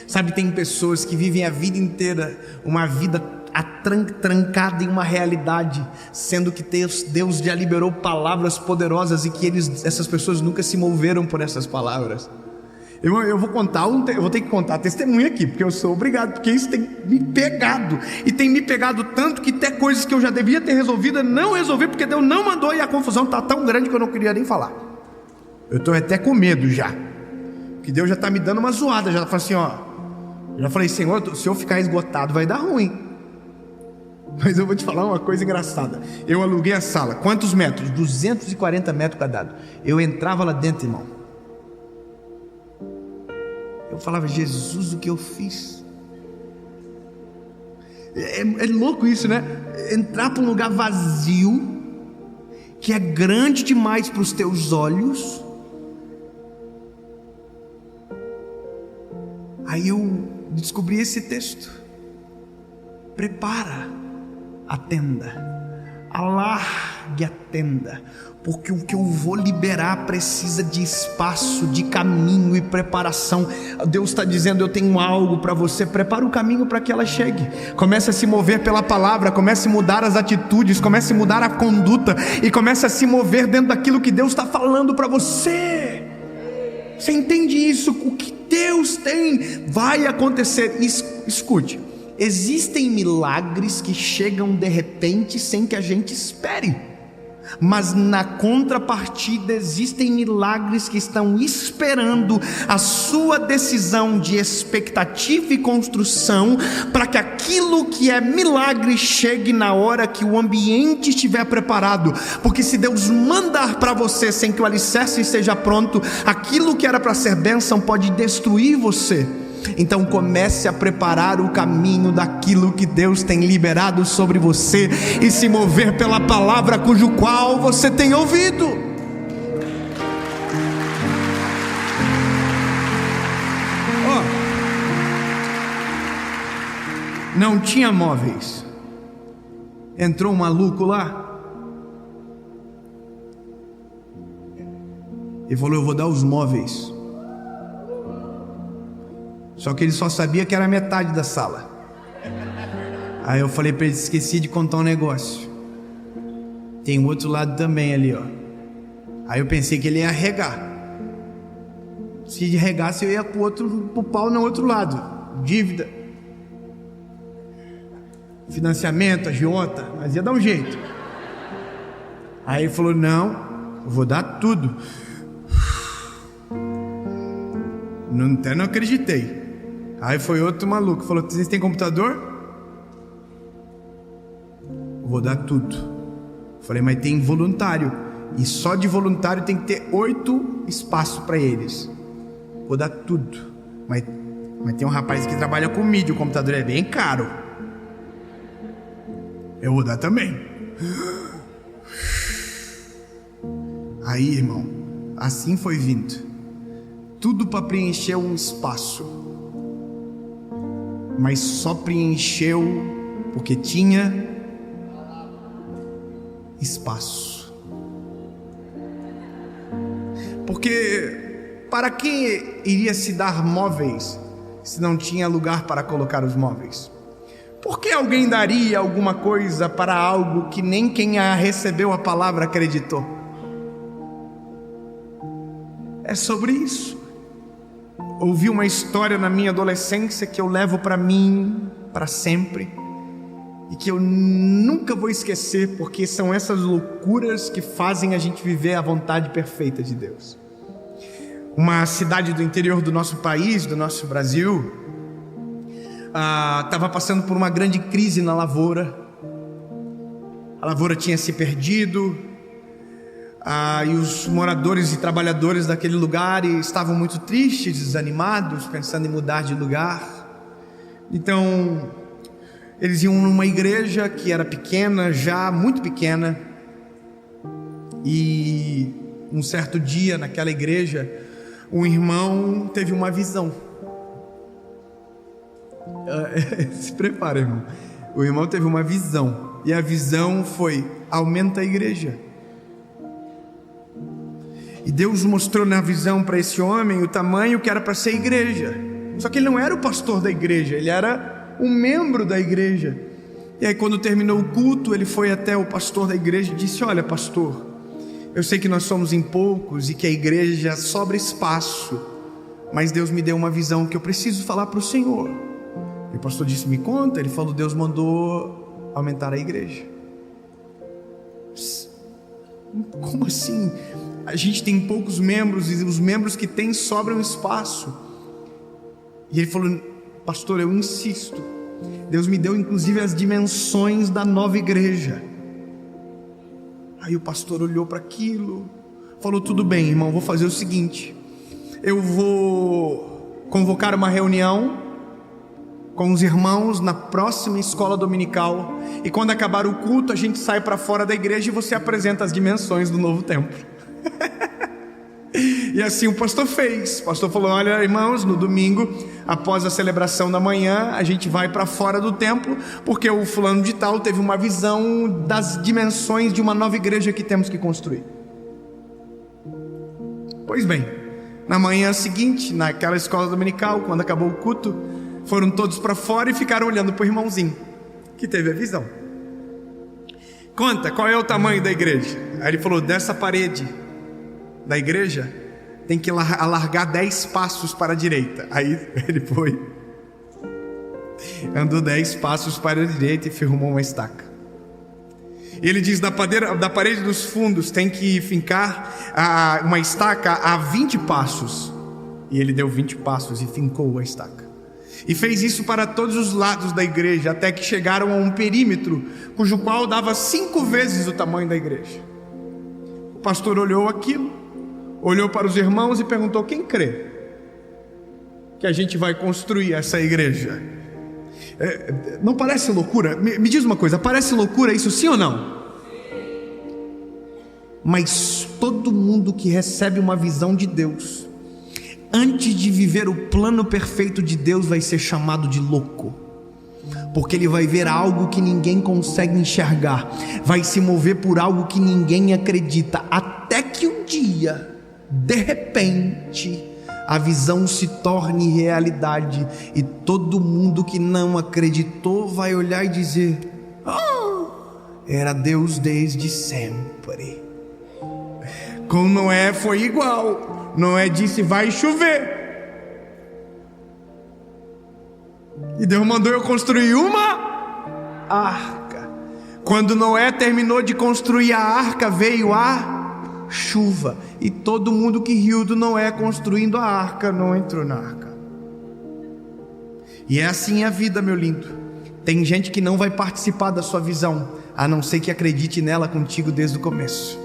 Sabe, tem pessoas que vivem a vida inteira uma vida trancada em uma realidade, sendo que Deus já liberou palavras poderosas e que essas pessoas nunca se moveram por essas palavras. Eu vou ter que contar testemunho aqui, porque eu sou obrigado, porque isso tem me pegado, e tem me pegado tanto que até coisas que eu já devia ter resolvido, eu não resolvi, porque Deus não mandou, e a confusão está tão grande que eu não queria nem falar. Eu estou até com medo já, que Deus já está me dando uma zoada. Já falei assim, ó. Já falei, Senhor, se eu ficar esgotado vai dar ruim. Mas eu vou te falar uma coisa engraçada. Eu aluguei a sala. Quantos metros? 240 metros quadrados. Eu entrava lá dentro, irmão. Eu falava, Jesus, o que eu fiz? É louco isso, né? Entrar para um lugar vazio, que é grande demais para os teus olhos. Aí eu descobri esse texto. Prepara a tenda, alargue a tenda, porque o que eu vou liberar precisa de espaço, de caminho e preparação. Deus está dizendo, eu tenho algo para você. Prepara o caminho para que ela chegue. Comece a se mover pela palavra, comece a mudar as atitudes, comece a mudar a conduta e comece a se mover dentro daquilo que Deus está falando para você. Você entende isso? O que Deus tem vai acontecer. Escute, existem milagres que chegam de repente sem que a gente espere. Mas na contrapartida existem milagres que estão esperando a sua decisão de expectativa e construção, para que aquilo que é milagre chegue na hora que o ambiente estiver preparado. Porque se Deus mandar para você sem que o alicerce esteja pronto, aquilo que era para ser bênção pode destruir você. Então comece a preparar o caminho daquilo que Deus tem liberado sobre você e se mover pela palavra cujo qual você tem ouvido. Não tinha móveis. Entrou um maluco lá e falou, eu vou dar os móveis. Só que ele só sabia que era metade da sala. Aí eu falei para ele, esqueci de contar um negócio. Tem um outro lado também ali, ó. Aí eu pensei que ele ia regar. Se regasse eu ia pro pau no outro lado. Dívida, financiamento, agiota, mas ia dar um jeito. Aí ele falou, não, eu vou dar tudo. Até não acreditei. Aí foi outro maluco, falou, vocês têm computador? Vou dar tudo. Falei, mas tem voluntário, e só de voluntário tem que ter 8 espaços para eles. Vou dar tudo. Mas tem um rapaz que trabalha com mídia, o computador é bem caro. Eu vou dar também. Aí, irmão, assim foi vindo. Tudo para preencher um espaço. Mas só preencheu porque tinha espaço. Porque para que iria se dar móveis se não tinha lugar para colocar os móveis? Por que alguém daria alguma coisa para algo que nem quem recebeu a palavra acreditou? É sobre isso. Ouvi uma história na minha adolescência que eu levo para mim para sempre e que eu nunca vou esquecer, porque são essas loucuras que fazem a gente viver a vontade perfeita de Deus. Uma cidade do interior do nosso país, do nosso Brasil, estava passando por uma grande crise na lavoura. A lavoura tinha se perdido. E os moradores e trabalhadores daquele lugar estavam muito tristes, desanimados, pensando em mudar de lugar. Então eles iam numa igreja que era pequena, já muito pequena. E um certo dia naquela igreja, um irmão teve uma visão. Se prepara, irmão. O irmão teve uma visão, e a visão foi: aumenta a igreja. E Deus mostrou na visão para esse homem o tamanho que era para ser a igreja. Só que ele não era o pastor da igreja, ele era um membro da igreja. E aí quando terminou o culto, ele foi até o pastor da igreja e disse: olha, pastor, eu sei que nós somos em poucos e que a igreja sobra espaço, mas Deus me deu uma visão que eu preciso falar para o senhor. E o pastor disse: me conta. Ele falou: Deus mandou aumentar a igreja. Como assim? a gente tem poucos membros e os membros que tem sobram espaço. E ele falou: pastor, eu insisto. Deus me deu inclusive as dimensões da nova igreja. Aí o pastor olhou para aquilo, falou: tudo bem, irmão, vou fazer o seguinte, eu vou convocar uma reunião com os irmãos na próxima escola dominical, e quando acabar o culto a gente sai para fora da igreja e você apresenta as dimensões do novo templo. E assim o pastor fez. O pastor falou: olha, irmãos, no domingo, após a celebração da manhã, a gente vai para fora do templo, porque o fulano de tal teve uma visão das dimensões de uma nova igreja que temos que construir. Pois bem, na manhã seguinte, naquela escola dominical, quando acabou o culto, foram todos para fora e ficaram olhando para o irmãozinho que teve a visão. Conta, qual é o tamanho da igreja? Aí ele falou: dessa parede da igreja tem que alargar 10 passos para a direita. Aí ele foi, andou 10 passos para a direita e firmou uma estaca. Ele diz: da parede dos fundos tem que fincar uma estaca a 20 passos. E ele deu 20 passos e fincou a estaca. E fez isso para todos os lados da igreja, até que chegaram a um perímetro cujo qual dava 5 vezes o tamanho da igreja. O pastor olhou aquilo, olhou para os irmãos e perguntou: quem crê que a gente vai construir essa igreja? Não parece loucura? Me diz uma coisa, parece loucura isso, sim ou não? Mas todo mundo que recebe uma visão de Deus, antes de viver o plano perfeito de Deus, vai ser chamado de louco, porque ele vai ver algo que ninguém consegue enxergar, vai se mover por algo que ninguém acredita, até que um dia, de repente, a visão se torne realidade, e todo mundo que não acreditou vai olhar e dizer: era Deus desde sempre. Com Noé foi igual. Noé disse: vai chover, e Deus mandou eu construir uma arca. Quando Noé terminou de construir a arca, veio a chuva, e todo mundo que riu do Noé construindo a arca não entrou na arca. E é assim a vida, meu lindo. Tem gente que não vai participar da sua visão, a não ser que acredite nela contigo desde o começo.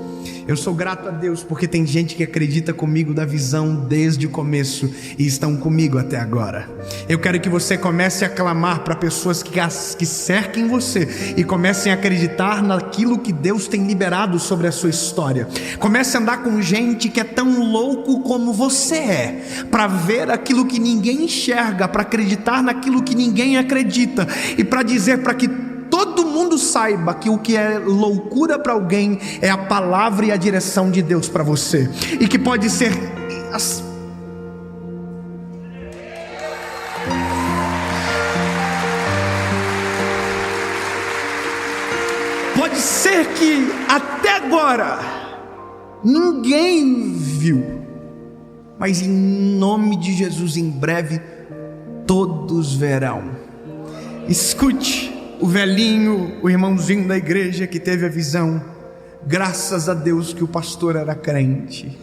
Eu sou grato a Deus porque tem gente que acredita comigo da visão desde o começo e estão comigo até agora. Eu quero que você comece a clamar para pessoas que cerquem você e comecem a acreditar naquilo que Deus tem liberado sobre a sua história. Comece a andar com gente que é tão louco como você é, para ver aquilo que ninguém enxerga, para acreditar naquilo que ninguém acredita, e para dizer para que todo mundo saiba que o que é loucura para alguém é a palavra e a direção de Deus para você, e que pode ser pode ser que até agora ninguém viu, mas em nome de Jesus, em breve todos verão. Escute, o velhinho, o irmãozinho da igreja que teve a visão, graças a Deus que o pastor era crente,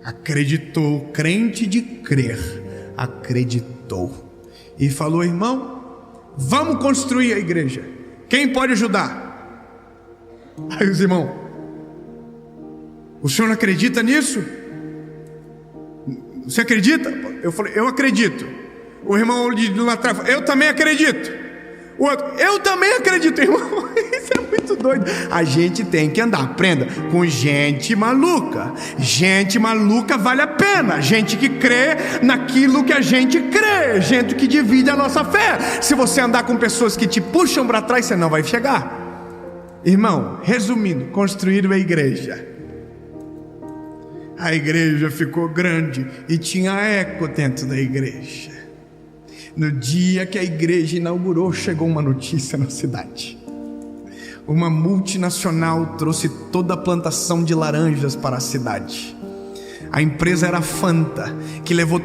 acreditou, crente de crer, acreditou, e falou: irmão, vamos construir a igreja, quem pode ajudar? Aí os irmãos: o senhor não acredita nisso? Você acredita? Eu falei: eu acredito. O irmão de lá atrás: eu também acredito. O outro: eu também acredito, irmão. Isso é muito doido. A gente tem que andar, aprenda, com gente maluca. Gente maluca vale a pena. Gente que crê naquilo que a gente crê. Gente que divide a nossa fé. Se você andar com pessoas que te puxam para trás, você não vai chegar. Irmão, resumindo, construíram a igreja. A igreja ficou grande e tinha eco dentro da igreja. No dia que a igreja inaugurou, chegou uma notícia na cidade. Uma multinacional trouxe toda a plantação de laranjas para a cidade. A empresa era Fanta, que levou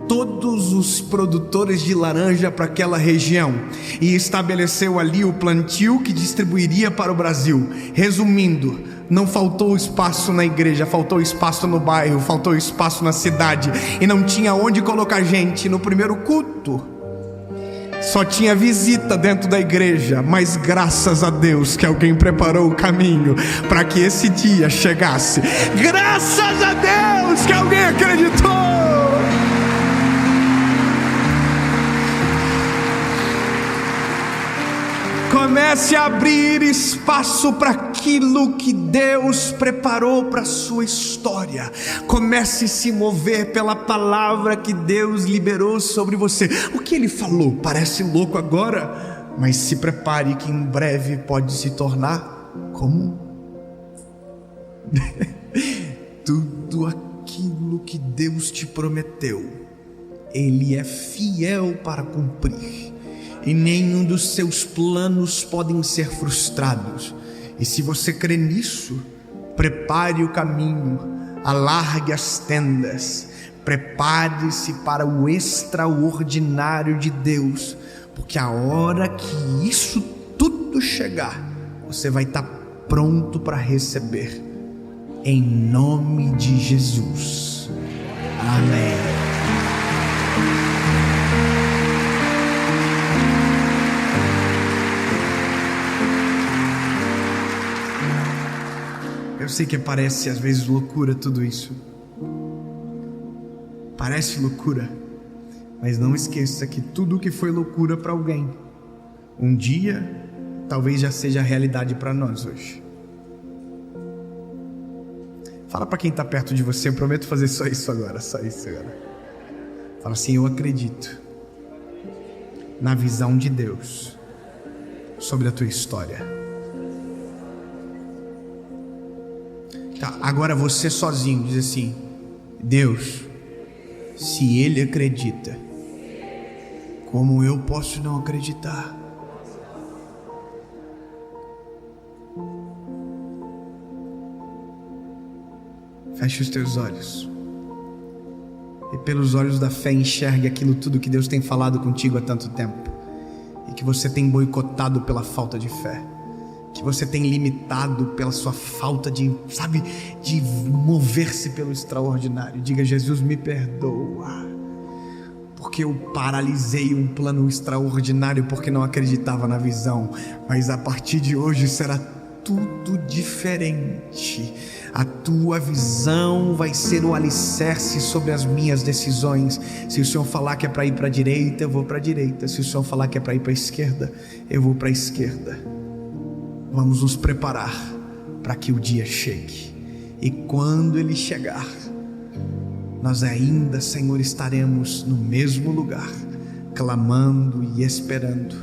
todos os produtores de laranja para aquela região e estabeleceu ali o plantio que distribuiria para o Brasil. Resumindo, não faltou espaço na igreja, faltou espaço no bairro, faltou espaço na cidade, e não tinha onde colocar gente. No primeiro culto só tinha visita dentro da igreja, mas graças a Deus que alguém preparou o caminho para que esse dia chegasse. Graças a Deus que alguém acreditou. Comece a abrir espaço para aquilo que Deus preparou para a sua história. Comece a se mover pela palavra que Deus liberou sobre você. O que Ele falou parece louco agora, mas se prepare que em breve pode se tornar comum. Tudo aquilo que Deus te prometeu, Ele é fiel para cumprir. E nenhum dos seus planos podem ser frustrados. E se você crê nisso, prepare o caminho, alargue as tendas, prepare-se para o extraordinário de Deus, porque a hora que isso tudo chegar, você vai estar pronto para receber, em nome de Jesus. Amém. Eu sei que parece às vezes loucura tudo isso. Parece loucura, mas não esqueça que tudo que foi loucura para alguém, um dia talvez já seja realidade para nós hoje. Fala para quem está perto de você, eu prometo fazer só isso agora, só isso agora. Fala assim: eu acredito na visão de Deus sobre a tua história. Tá, agora você sozinho diz assim: Deus, se Ele acredita, como eu posso não acreditar? Feche os teus olhos e pelos olhos da fé enxergue aquilo tudo que Deus tem falado contigo há tanto tempo e que você tem boicotado pela falta de fé, que você tem limitado pela sua falta de mover-se pelo extraordinário. Diga: Jesus, me perdoa, porque eu paralisei um plano extraordinário porque não acreditava na visão, mas a partir de hoje será tudo diferente. A tua visão vai ser o alicerce sobre as minhas decisões. Se o Senhor falar que é para ir para a direita, eu vou para a direita. Se o Senhor falar que é para ir para a esquerda, eu vou para a esquerda. Vamos nos preparar para que o dia chegue, e quando ele chegar, nós ainda, Senhor, estaremos no mesmo lugar, clamando e esperando,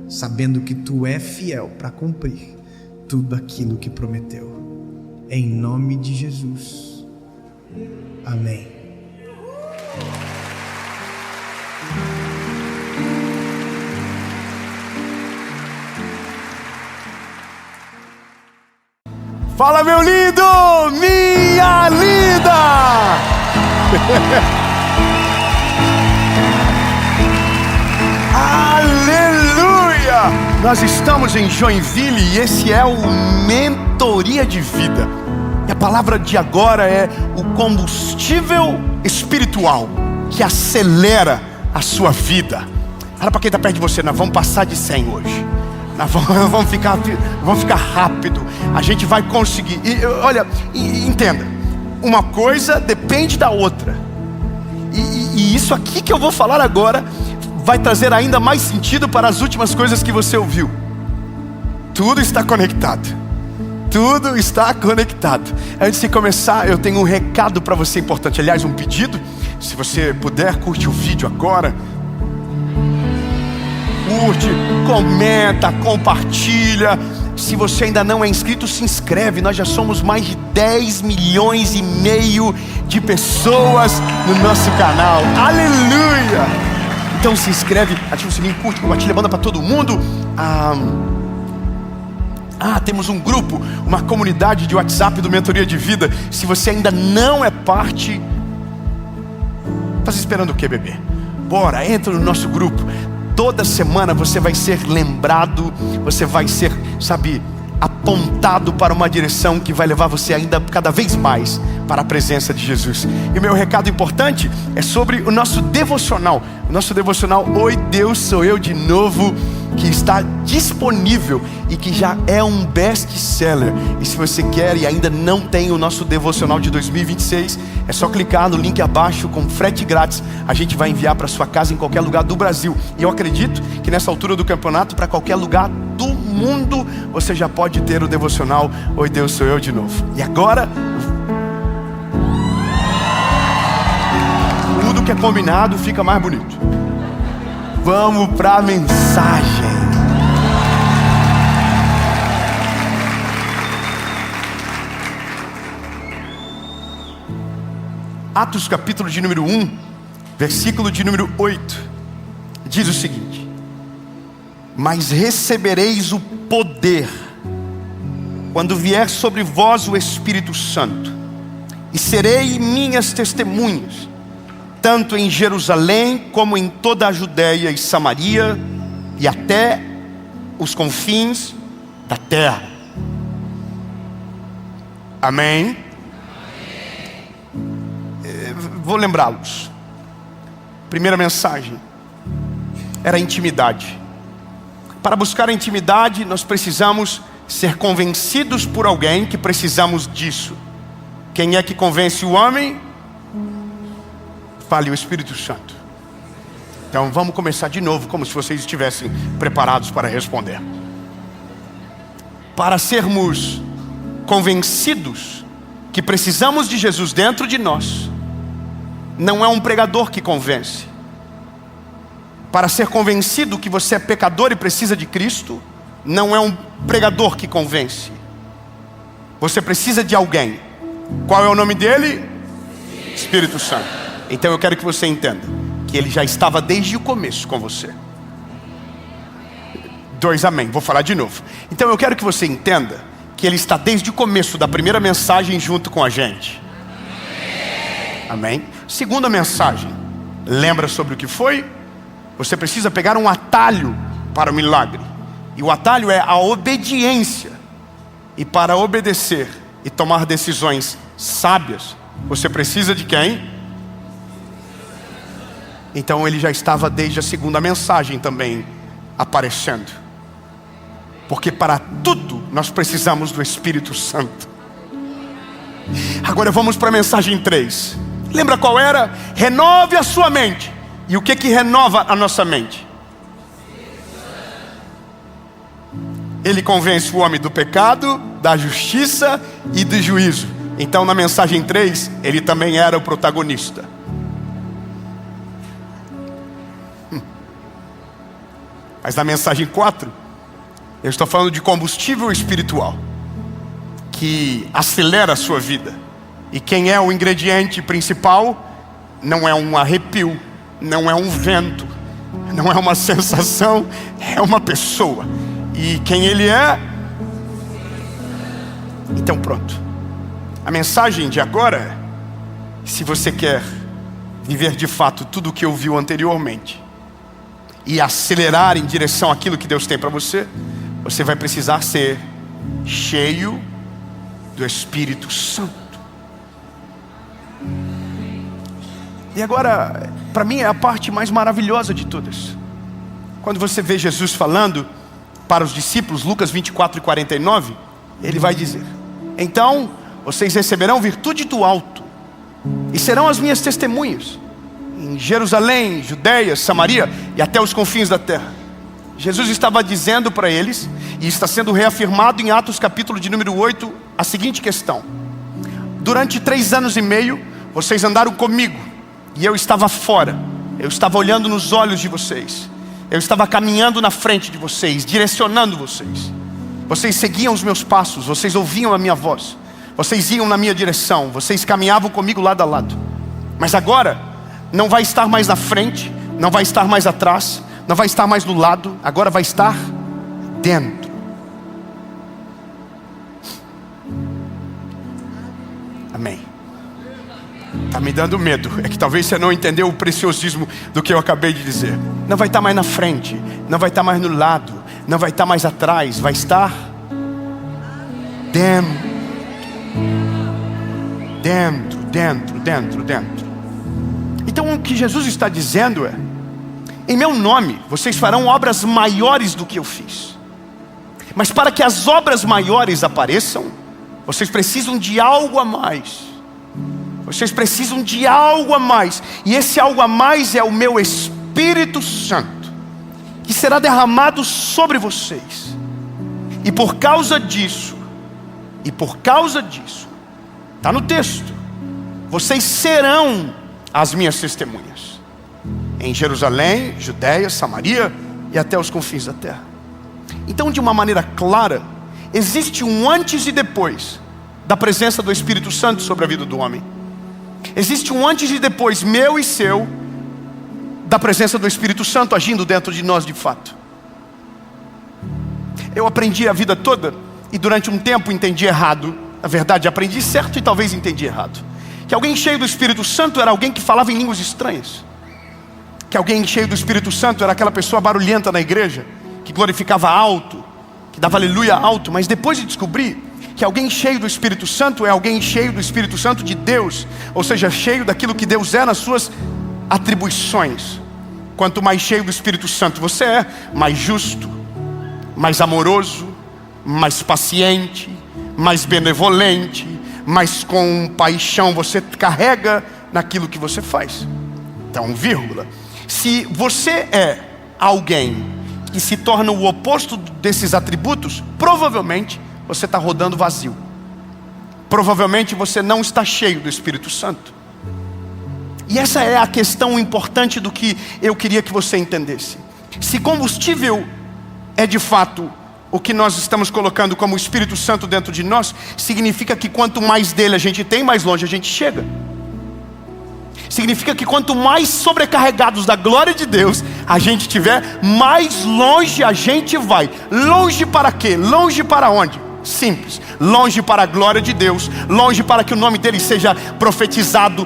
sabendo que Tu é fiel para cumprir tudo aquilo que prometeu, em nome de Jesus, amém. Fala, meu lindo, minha linda! Aleluia! Nós estamos em Joinville e esse é o Mentoria de Vida. E a palavra de agora é o combustível espiritual que acelera a sua vida. Fala para quem está perto de você: nós vamos passar de 100 hoje. Vamos ficar rápido. A gente vai conseguir. Entenda, uma coisa depende da outra. E isso aqui que eu vou falar agora vai trazer ainda mais sentido para as últimas coisas que você ouviu. Tudo está conectado. Tudo está conectado. Antes de começar, eu tenho um recado para você importante. Aliás, um pedido. Se você puder, curte o vídeo agora. Curte, comenta, compartilha. Se você ainda não é inscrito, se inscreve. Nós já somos mais de 10 milhões e meio de pessoas no nosso canal. Aleluia! Então se inscreve, ativa o sininho, curte, compartilha, manda para todo mundo. Temos um grupo, uma comunidade de WhatsApp do Mentoria de Vida. Se você ainda não é parte, tá esperando o que, bebê? Bora, entra no nosso grupo. Toda semana você vai ser lembrado, você vai ser, apontado para uma direção que vai levar você ainda cada vez mais para a presença de Jesus. E o meu recado importante é sobre o nosso devocional. O nosso devocional Oi Deus, Sou Eu de Novo, que está disponível e que já é um best-seller. E se você quer e ainda não tem o nosso devocional de 2026, é só clicar no link abaixo com frete grátis. A gente vai enviar para sua casa em qualquer lugar do Brasil. E eu acredito que nessa altura do campeonato, para qualquer lugar do mundo, você já pode ter o devocional Oi Deus, Sou Eu de Novo. E agora, tudo que é combinado fica mais bonito. Vamos para a mensagem. Atos capítulo de número 1, versículo de número 8, diz o seguinte: mas recebereis o poder quando vier sobre vós o Espírito Santo, e serei minhas testemunhas, tanto em Jerusalém como em toda a Judéia e Samaria e até os confins da terra. Amém? Vou lembrá-los. Primeira mensagem era intimidade. Para buscar a intimidade, nós precisamos ser convencidos por alguém que precisamos disso. Quem é que convence o homem? Fale o Espírito Santo. Então vamos começar de novo, como se vocês estivessem preparados para responder. Para sermos convencidos que precisamos de Jesus dentro de nós, não é um pregador que convence. Para ser convencido que você é pecador e precisa de Cristo, não é um pregador que convence. Você precisa de alguém. Qual é o nome dele? Espírito Santo. Então eu quero que você entenda que ele já estava desde o começo com você. 2 amém, vou falar de novo. Então eu quero que você entenda que ele está desde o começo da primeira mensagem junto com a gente. Amém? Segunda mensagem, lembra sobre o que foi? Você precisa pegar um atalho para o milagre. E o atalho é a obediência. E para obedecer e tomar decisões sábias, você precisa de quem? Então ele já estava desde a segunda mensagem também aparecendo. Porque para tudo nós precisamos do Espírito Santo. Agora vamos para a mensagem 3. Lembra qual era? Renove a sua mente. E o que renova a nossa mente? Ele convence o homem do pecado, da justiça e do juízo. Então na mensagem 3, ele também era o protagonista. Mas na mensagem 4, eu estou falando de combustível espiritual que acelera a sua vida. E quem é o ingrediente principal? Não é um arrepio, não é um vento, não é uma sensação, é uma pessoa. E quem ele é? Então pronto. A mensagem de agora é: se você quer viver de fato tudo o que ouviu anteriormente e acelerar em direção àquilo que Deus tem para você, você vai precisar ser cheio do Espírito Santo. E agora, para mim é a parte mais maravilhosa de todas. Quando você vê Jesus falando para os discípulos, Lucas 24:49, ele vai dizer: então vocês receberão virtude do alto e serão as minhas testemunhas em Jerusalém, Judéia, Samaria e até os confins da terra. Jesus estava dizendo para eles, e está sendo reafirmado em Atos capítulo de número 8, a seguinte questão: durante 3 anos e meio vocês andaram comigo, e eu estava fora, eu estava olhando nos olhos de vocês, eu estava caminhando na frente de vocês, direcionando vocês. Vocês seguiam os meus passos, vocês ouviam a minha voz, vocês iam na minha direção, vocês caminhavam comigo lado a lado. Mas agora, não vai estar mais na frente, não vai estar mais atrás, não vai estar mais no lado, agora vai estar dentro. Amém. Está me dando medo, é que talvez você não entendeu o preciosismo do que eu acabei de dizer. Não vai estar mais na frente, não vai estar mais no lado, não vai estar mais atrás, vai estar dentro. Dentro. Então o que Jesus está dizendo é: em meu nome vocês farão obras maiores do que eu fiz. Mas para que as obras maiores apareçam, vocês precisam de algo a mais. Vocês precisam de algo a mais. E esse algo a mais é o meu Espírito Santo, que será derramado sobre vocês. E por causa disso, está no texto, vocês serão as minhas testemunhas em Jerusalém, Judeia, Samaria e até os confins da terra. Então, de uma maneira clara, existe um antes e depois da presença do Espírito Santo sobre a vida do homem. Existe um antes e depois meu e seu da presença do Espírito Santo agindo dentro de nós de fato. Eu aprendi a vida toda e durante um tempo entendi errado. Na verdade, aprendi certo e talvez entendi errado. Que alguém cheio do Espírito Santo era alguém que falava em línguas estranhas. Que alguém cheio do Espírito Santo era aquela pessoa barulhenta na igreja, que glorificava alto, que dava aleluia alto. Mas depois de descobrir que alguém cheio do Espírito Santo é alguém cheio do Espírito Santo de Deus, ou seja, cheio daquilo que Deus é nas suas atribuições. Quanto mais cheio do Espírito Santo você é, mais justo, mais amoroso, mais paciente, mais benevolente, mais compaixão você carrega naquilo que você faz. Então, vírgula, se você é alguém que se torna o oposto desses atributos, provavelmente você está rodando vazio. Provavelmente você não está cheio do Espírito Santo. E essa é a questão importante do que eu queria que você entendesse. Se combustível é de fato o que nós estamos colocando como o Espírito Santo dentro de nós, significa que quanto mais dele a gente tem, mais longe a gente chega. Significa que quanto mais sobrecarregados da glória de Deus a gente tiver, mais longe a gente vai. Longe para quê? Longe para onde? Simples, longe para a glória de Deus, longe para que o nome dele seja profetizado,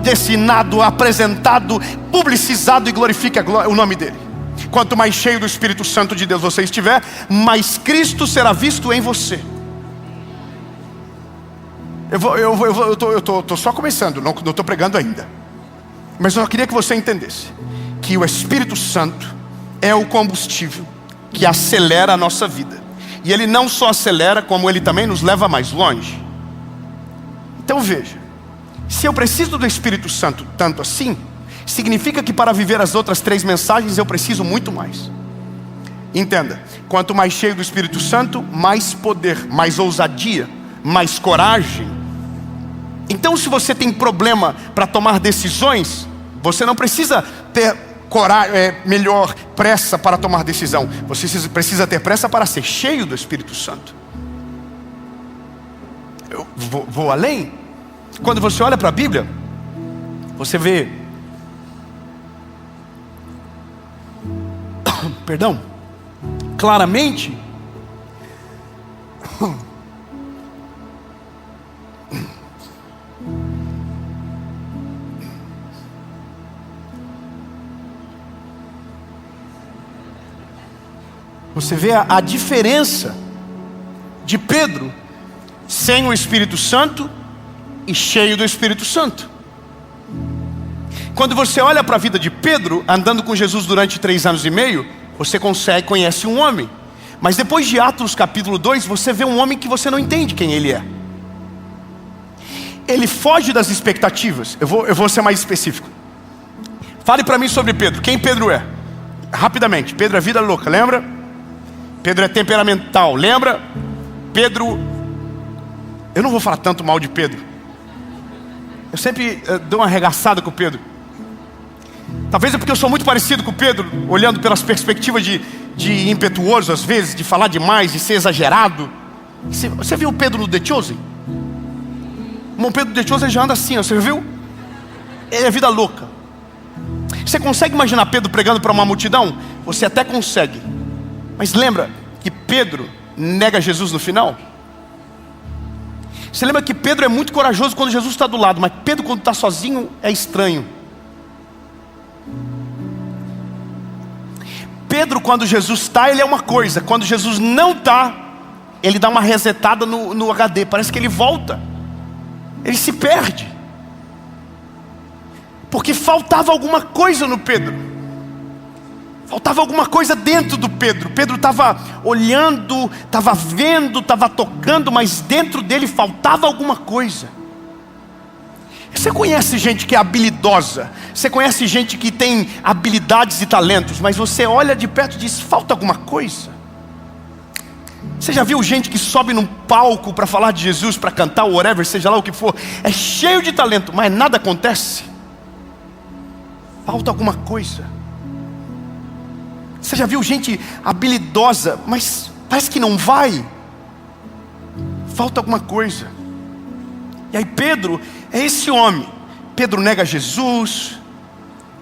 destinado, apresentado, publicizado e glorifique o nome dele. Quanto mais cheio do Espírito Santo de Deus você estiver, mais Cristo será visto em você. Eu estou só começando, não estou pregando ainda. Mas eu só queria que você entendesse que o Espírito Santo é o combustível que acelera a nossa vida. E ele não só acelera, como ele também nos leva mais longe. Então veja, se eu preciso do Espírito Santo tanto assim, significa que para viver as outras 3 mensagens eu preciso muito mais. Entenda, quanto mais cheio do Espírito Santo, mais poder, mais ousadia, mais coragem. Então, se você tem problema para tomar decisões, você não precisa ter coragem, melhor pressa para tomar decisão. Você precisa ter pressa para ser cheio do Espírito Santo. Eu vou além. Quando você olha para a Bíblia, você vê claramente você vê a diferença de Pedro sem o Espírito Santo e cheio do Espírito Santo. Quando você olha para a vida de Pedro, andando com Jesus durante 3 anos e meio, você conhece um homem. Mas depois de Atos capítulo 2, você vê um homem que você não entende quem ele é. Ele foge das expectativas. Eu vou ser mais específico. Fale para mim sobre Pedro. Quem Pedro é? Rapidamente. Pedro é vida louca, lembra? Pedro é temperamental, lembra? Pedro... Eu não vou falar tanto mal de Pedro. Eu sempre dou uma arregaçada com o Pedro. Talvez é porque eu sou muito parecido com o Pedro, olhando pelas perspectivas de impetuoso às vezes, de falar demais, de ser exagerado. Você viu o Pedro no The Chosen? O Pedro do The Chosen já anda assim, você viu? Ele é vida louca. Você consegue imaginar Pedro pregando para uma multidão? Você até consegue. Mas lembra que Pedro nega Jesus no final? Você lembra que Pedro é muito corajoso quando Jesus está do lado, mas Pedro quando está sozinho é estranho. Pedro quando Jesus está, ele é uma coisa. Quando Jesus não está, ele dá uma resetada no HD, parece que ele volta, ele se perde, porque faltava alguma coisa no Pedro, faltava alguma coisa dentro do Pedro. Pedro estava olhando, estava vendo, estava tocando, mas dentro dele faltava alguma coisa. Você conhece gente que é habilidosa, você conhece gente que tem habilidades e talentos, mas você olha de perto e diz, falta alguma coisa. Você já viu gente que sobe num palco para falar de Jesus, para cantar, whatever, seja lá o que for, é cheio de talento, mas nada acontece? Falta alguma coisa. Você já viu gente habilidosa, mas parece que não vai? Falta alguma coisa. E aí Pedro é esse homem. Pedro nega Jesus,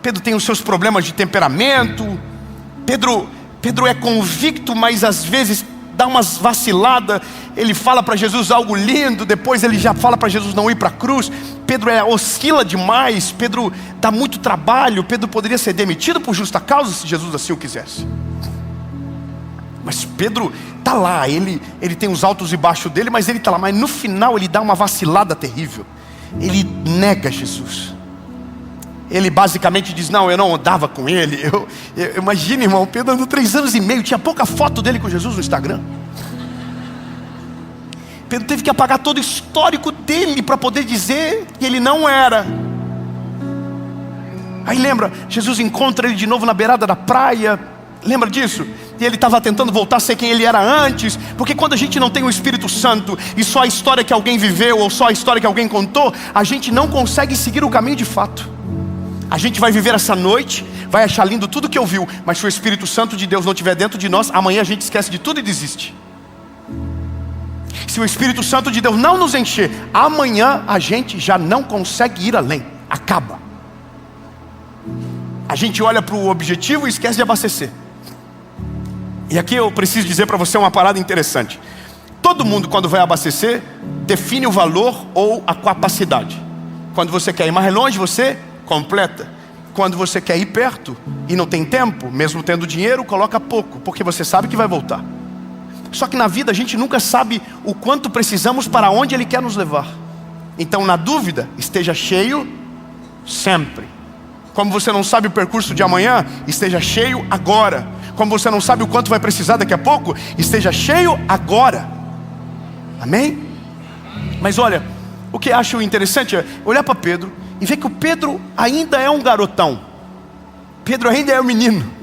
Pedro tem os seus problemas de temperamento, Pedro é convicto, mas às vezes dá umas vaciladas. Ele fala para Jesus algo lindo, depois ele já fala para Jesus não ir para a cruz. Pedro oscila demais, Pedro dá muito trabalho, Pedro poderia ser demitido por justa causa se Jesus assim o quisesse. Mas Pedro está lá, ele tem os altos e baixos dele, mas ele está lá, mas no final ele dá uma vacilada terrível. Ele nega Jesus. Ele basicamente diz, não, eu não andava com ele. Imagina, irmão, Pedro andou 3 anos e meio, tinha pouca foto dele com Jesus no Instagram. Pedro teve que apagar todo o histórico dele para poder dizer que ele não era. Aí lembra, Jesus encontra ele de novo na beirada da praia. Lembra disso? E ele estava tentando voltar a ser quem ele era antes. Porque quando a gente não tem o Espírito Santo e só a história que alguém viveu ou só a história que alguém contou, a gente não consegue seguir o caminho de fato. A gente vai viver essa noite, vai achar lindo tudo que ouviu, mas se o Espírito Santo de Deus não estiver dentro de nós, amanhã a gente esquece de tudo e desiste. Se o Espírito Santo de Deus não nos encher, amanhã a gente já não consegue ir além. Acaba. A gente olha para o objetivo e esquece de abastecer. E aqui eu preciso dizer para você uma parada interessante. Todo mundo, quando vai abastecer, define o valor ou a capacidade. Quando você quer ir mais longe, você completa. Quando você quer ir perto e não tem tempo, mesmo tendo dinheiro, coloca pouco, porque você sabe que vai voltar. Só que na vida a gente nunca sabe o quanto precisamos para onde Ele quer nos levar. Então, na dúvida, esteja cheio sempre. Como você não sabe o percurso de amanhã, esteja cheio agora. Como você não sabe o quanto vai precisar daqui a pouco, esteja cheio agora. Amém? Mas olha, o que acho interessante é olhar para Pedro e ver que o Pedro ainda é um garotão. Pedro ainda é um menino.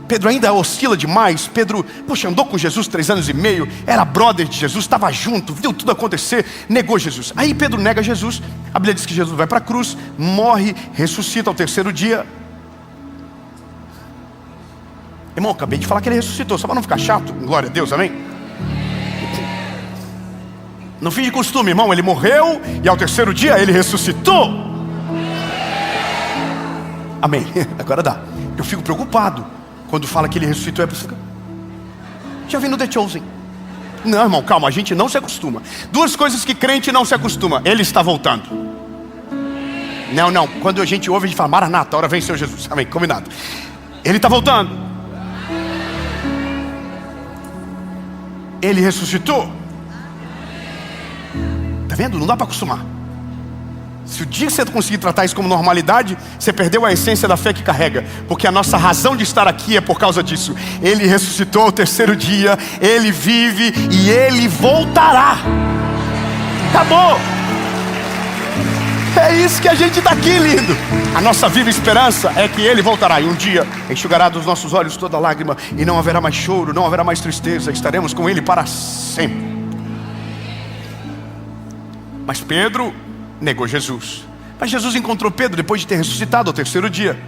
Pedro ainda oscila demais. Pedro, poxa, andou com Jesus 3 anos e meio, era brother de Jesus, estava junto, viu tudo acontecer, negou Jesus. Aí Pedro nega Jesus. A Bíblia diz que Jesus vai para a cruz, morre, ressuscita ao 3º dia. Irmão, acabei de falar que ele ressuscitou, só para não ficar chato. Glória a Deus, amém? Não fim de costume, irmão, ele morreu e ao 3º dia ele ressuscitou. Amém, agora dá. Eu fico preocupado quando fala que ele ressuscitou. Já vi no The Chosen. Não, irmão, calma, a gente não se acostuma. 2 coisas que crente não se acostuma. Ele está voltando. Não, quando a gente ouve, a gente fala, Maranata, a hora venceu Jesus. Amém, combinado. Ele está voltando. Ele ressuscitou. Está vendo? Não dá para acostumar. Se o dia que você conseguir tratar isso como normalidade, você perdeu a essência da fé que carrega. Porque a nossa razão de estar aqui é por causa disso. Ele ressuscitou ao 3º dia, Ele vive e Ele voltará. Acabou. É isso que a gente está aqui, lindo. A nossa viva esperança é que Ele voltará. E um dia enxugará dos nossos olhos toda lágrima. E não haverá mais choro, não haverá mais tristeza. Estaremos com Ele para sempre. Mas Pedro negou Jesus. Mas Jesus encontrou Pedro depois de ter ressuscitado ao 3º dia.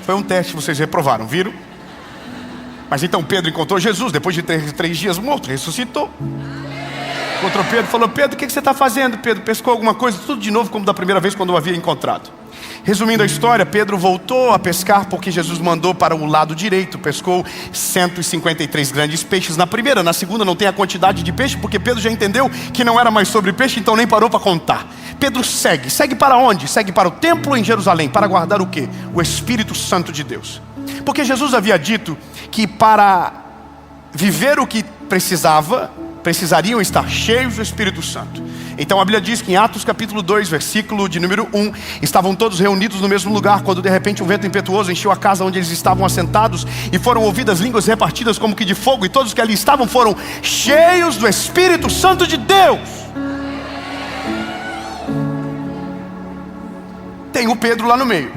Foi um teste, vocês reprovaram, viram? Mas então Pedro encontrou Jesus depois de 3 dias morto, ressuscitou. Encontrou Pedro, falou, Pedro, o que você está fazendo? Pedro pescou alguma coisa, tudo de novo como da primeira vez quando o havia encontrado. Resumindo a história, Pedro voltou a pescar porque Jesus mandou para o lado direito. Pescou 153 grandes peixes na primeira. Na segunda não tem a quantidade de peixe, porque Pedro já entendeu que não era mais sobre peixe, então nem parou para contar. Pedro segue para onde? Segue para o templo em Jerusalém, para guardar o quê? O Espírito Santo de Deus. Porque Jesus havia dito que para viver o que precisariam estar cheios do Espírito Santo. Então a Bíblia diz que em Atos capítulo 2, versículo de número 1, estavam todos reunidos no mesmo lugar, quando de repente um vento impetuoso encheu a casa onde eles estavam assentados, e foram ouvidas línguas repartidas como que de fogo, e todos que ali estavam foram cheios do Espírito Santo de Deus. Tem o Pedro lá no meio.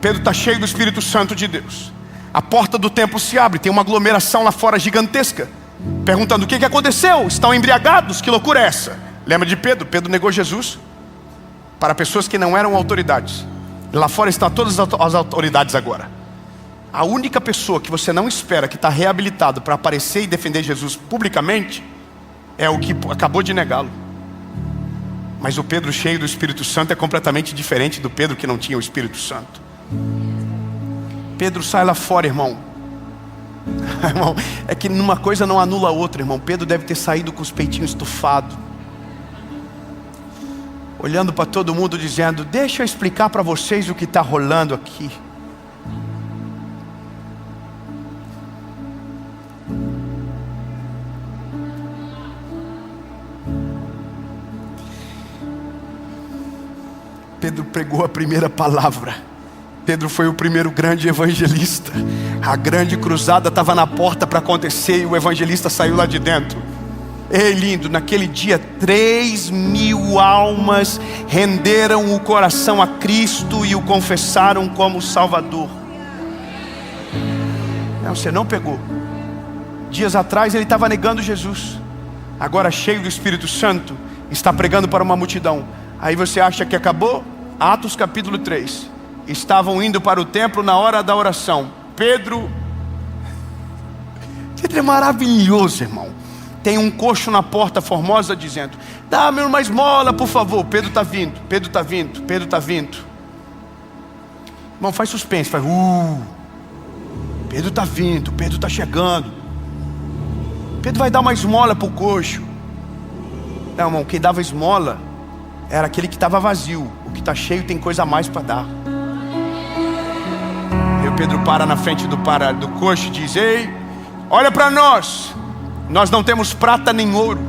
Pedro está cheio do Espírito Santo de Deus. A porta do templo se abre, tem uma aglomeração lá fora gigantesca, perguntando o que aconteceu, estão embriagados, que loucura é essa? Lembra de Pedro? Pedro negou Jesus para pessoas que não eram autoridades. Lá fora estão todas as autoridades agora. A única pessoa que você não espera que está reabilitado para aparecer e defender Jesus publicamente é o que acabou de negá-lo. Mas o Pedro cheio do Espírito Santo é completamente diferente do Pedro que não tinha o Espírito Santo. Pedro sai lá fora, irmão. Irmão, é que numa coisa não anula a outra, irmão. Pedro deve ter saído com os peitinhos estufados, olhando para todo mundo dizendo: deixa eu explicar para vocês o que está rolando aqui. Pedro pregou a primeira palavra. Pedro foi o primeiro grande evangelista. A grande cruzada estava na porta para acontecer e o evangelista saiu lá de dentro. Ei, lindo, naquele dia 3.000 almas renderam o coração a Cristo e o confessaram como Salvador. Não, você não pegou. Dias atrás ele estava negando Jesus. Agora, cheio do Espírito Santo, está pregando para uma multidão. Aí você acha que acabou? Atos capítulo 3. Estavam indo para o templo na hora da oração. Pedro é maravilhoso, irmão. Tem um coxo na porta formosa dizendo: dá-me uma esmola, por favor. Pedro está vindo, Pedro está vindo, Pedro está vindo. Irmão, faz suspense, faz Pedro está vindo, Pedro está chegando. Pedro vai dar uma esmola para o coxo. Não, irmão, quem dava esmola era aquele que estava vazio. O que está cheio tem coisa a mais para dar. E o Pedro para na frente do coxo e diz: ei, olha para nós. Nós não temos prata nem ouro,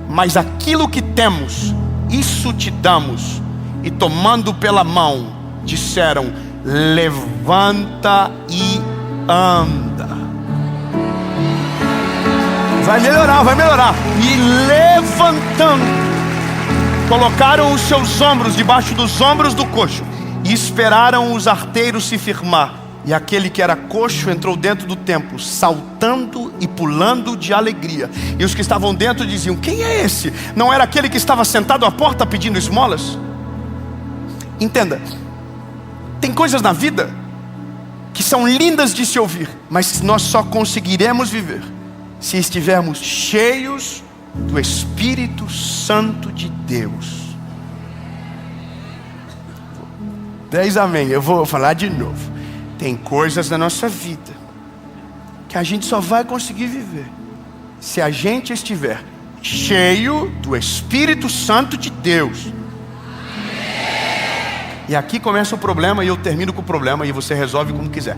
mas aquilo que temos, isso te damos. E tomando pela mão, disseram: levanta e anda. Vai melhorar. E levantando, colocaram os seus ombros debaixo dos ombros do coxo e esperaram os arteiros se firmar. E aquele que era coxo entrou dentro do templo, saltando e pulando de alegria. E os que estavam dentro diziam: quem é esse? Não era aquele que estava sentado à porta pedindo esmolas? Entenda, tem coisas na vida que são lindas de se ouvir, mas nós só conseguiremos viver se estivermos cheios do Espírito Santo de Deus. 10 amém. Eu vou falar de novo. Tem coisas na nossa vida que a gente só vai conseguir viver se a gente estiver cheio do Espírito Santo de Deus. E aqui começa o problema e eu termino com o problema e você resolve como quiser.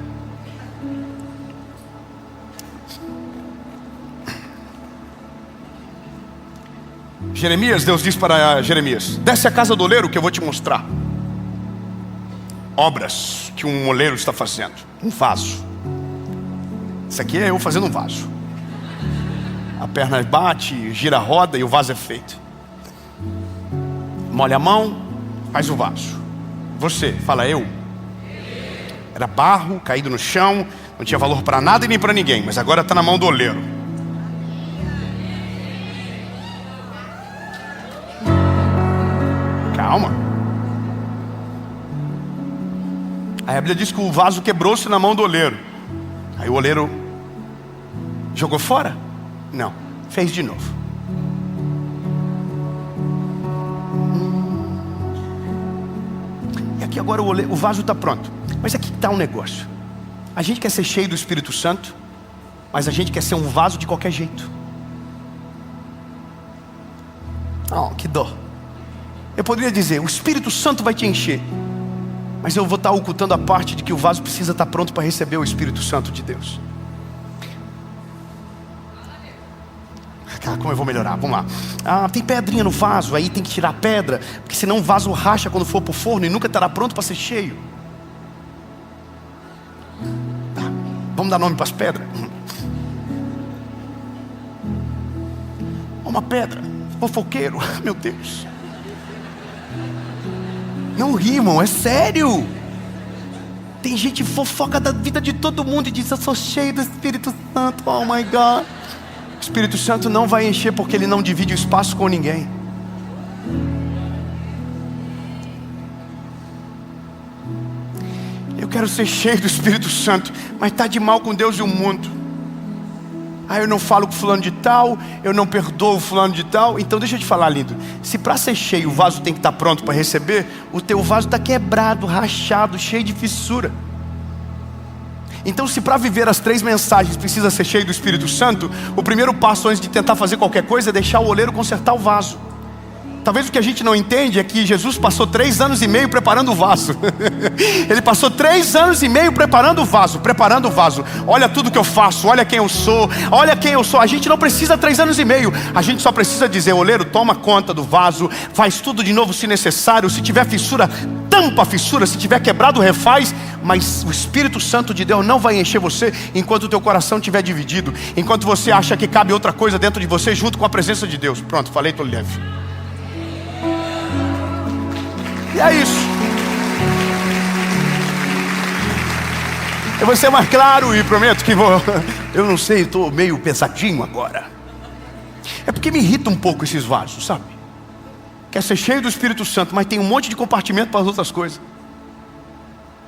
Jeremias, Deus diz para Jeremias: desce a casa do oleiro que eu vou te mostrar obras que um oleiro está fazendo. Um vaso. Isso aqui é eu fazendo um vaso. A perna bate, gira a roda e o vaso é feito. Molha a mão, faz o vaso. Você, fala eu. Era barro, caído no chão, não tinha valor para nada e nem para ninguém, mas agora está na mão do oleiro. Calma. Aí a Bíblia diz que o vaso quebrou-se na mão do oleiro. Aí o oleiro jogou fora? Não, fez de novo. E aqui agora o vaso está pronto. Mas aqui está um negócio. A gente quer ser cheio do Espírito Santo, mas a gente quer ser um vaso de qualquer jeito. Oh, que dó. Eu poderia dizer: o Espírito Santo vai te encher, mas eu vou estar ocultando a parte de que o vaso precisa estar pronto para receber o Espírito Santo de Deus. como eu vou melhorar? Vamos lá. Tem pedrinha no vaso, aí tem que tirar a pedra, porque senão o vaso racha quando for para o forno e nunca estará pronto para ser cheio. Tá, vamos dar nome para as pedras. Uma pedra, fofoqueiro, meu Deus. Não rimam, é sério. Tem gente que fofoca da vida de todo mundo e diz: eu sou cheio do Espírito Santo, oh my God. O Espírito Santo não vai encher porque ele não divide o espaço com ninguém. Eu quero ser cheio do Espírito Santo, mas está de mal com Deus e o mundo. Eu não falo com fulano de tal, eu não perdoo fulano de tal. Então deixa eu te falar, lindo. Se para ser cheio o vaso tem que estar pronto para receber, o teu vaso está quebrado, rachado, cheio de fissura. Então se para viver as 3 mensagens precisa ser cheio do Espírito Santo, o primeiro passo antes de tentar fazer qualquer coisa é deixar o oleiro consertar o vaso. Talvez o que a gente não entende é que Jesus passou 3 anos e meio preparando o vaso. Ele passou 3 anos e meio preparando o vaso. Olha tudo que eu faço, olha quem eu sou, olha quem eu sou. A gente não precisa 3 anos e meio. A gente só precisa dizer: oleiro, toma conta do vaso, faz tudo de novo se necessário. Se tiver fissura, tampa a fissura. Se tiver quebrado, refaz. Mas o Espírito Santo de Deus não vai encher você enquanto o teu coração estiver dividido, enquanto você acha que cabe outra coisa dentro de você junto com a presença de Deus. Pronto, falei, estou leve. E é isso. Eu vou ser mais claro e prometo que vou. Eu não sei, estou meio pensadinho agora. É porque me irrita um pouco esses vasos, sabe? Quer ser cheio do Espírito Santo, mas tem um monte de compartimento para as outras coisas.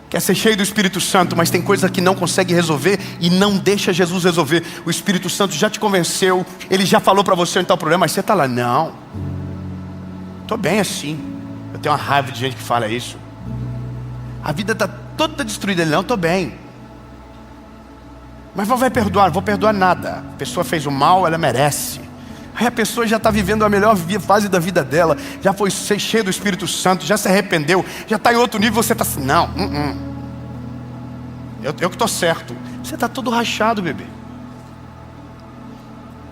Quer ser cheio do Espírito Santo, mas tem coisa que não consegue resolver e não deixa Jesus resolver. O Espírito Santo já te convenceu, ele já falou para você onde está o problema, mas você está lá: não, estou bem assim. Eu tenho uma raiva de gente que fala isso. A vida está toda destruída. Ele: não, estou bem. Mas vai perdoar? Vou perdoar nada. A pessoa fez o mal, ela merece. Aí a pessoa já está vivendo a melhor fase da vida dela, já foi cheia do Espírito Santo, já se arrependeu, já está em outro nível. Você está assim: não, eu que estou certo. Você está todo rachado, bebê.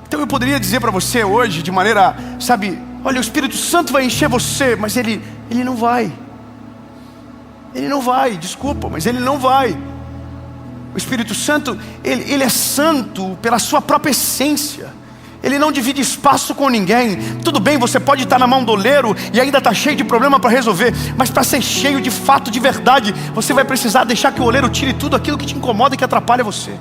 Então eu poderia dizer para você hoje de maneira, sabe, olha, o Espírito Santo vai encher você, mas ele não vai. Ele não vai, desculpa, mas ele não vai. O Espírito Santo, ele é santo pela sua própria essência. Ele não divide espaço com ninguém. Tudo bem, você pode estar na mão do oleiro e ainda está cheio de problema para resolver, mas para ser cheio de fato, de verdade, você vai precisar deixar que o oleiro tire tudo aquilo que te incomoda e que atrapalha você.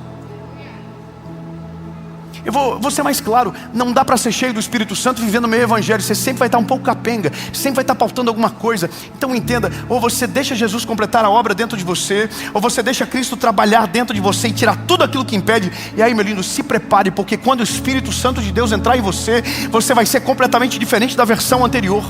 Eu vou ser mais claro: não dá para ser cheio do Espírito Santo vivendo meio evangelho. Você sempre vai estar um pouco capenga, sempre vai estar faltando alguma coisa. Então entenda: ou você deixa Jesus completar a obra dentro de você, ou você deixa Cristo trabalhar dentro de você e tirar tudo aquilo que impede. E aí, meu lindo, se prepare, porque quando o Espírito Santo de Deus entrar em você, você vai ser completamente diferente da versão anterior.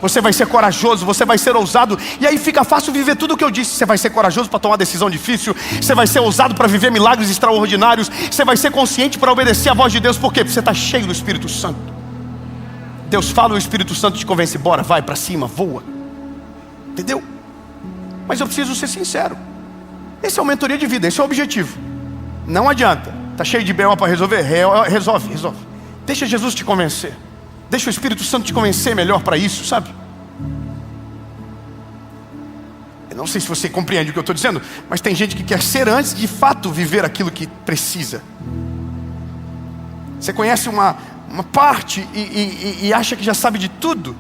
Você vai ser corajoso, você vai ser ousado. E aí fica fácil viver tudo o que eu disse. Você vai ser corajoso para tomar decisão difícil. Você vai ser ousado para viver milagres extraordinários. Você vai ser consciente para obedecer a voz de Deus. Por quê? Porque você está cheio do Espírito Santo. Deus fala, o Espírito Santo te convence: bora, vai para cima, voa. Entendeu? Mas eu preciso ser sincero. Esse é uma mentoria de vida, esse é o objetivo. Não adianta. Está cheio de B.O. para resolver? Resolve. Deixa Jesus te convencer. Deixa o Espírito Santo te convencer melhor para isso, sabe? Eu não sei se você compreende o que eu estou dizendo, mas tem gente que quer ser antes de fato viver aquilo que precisa. Você conhece uma parte e acha que já sabe de tudo.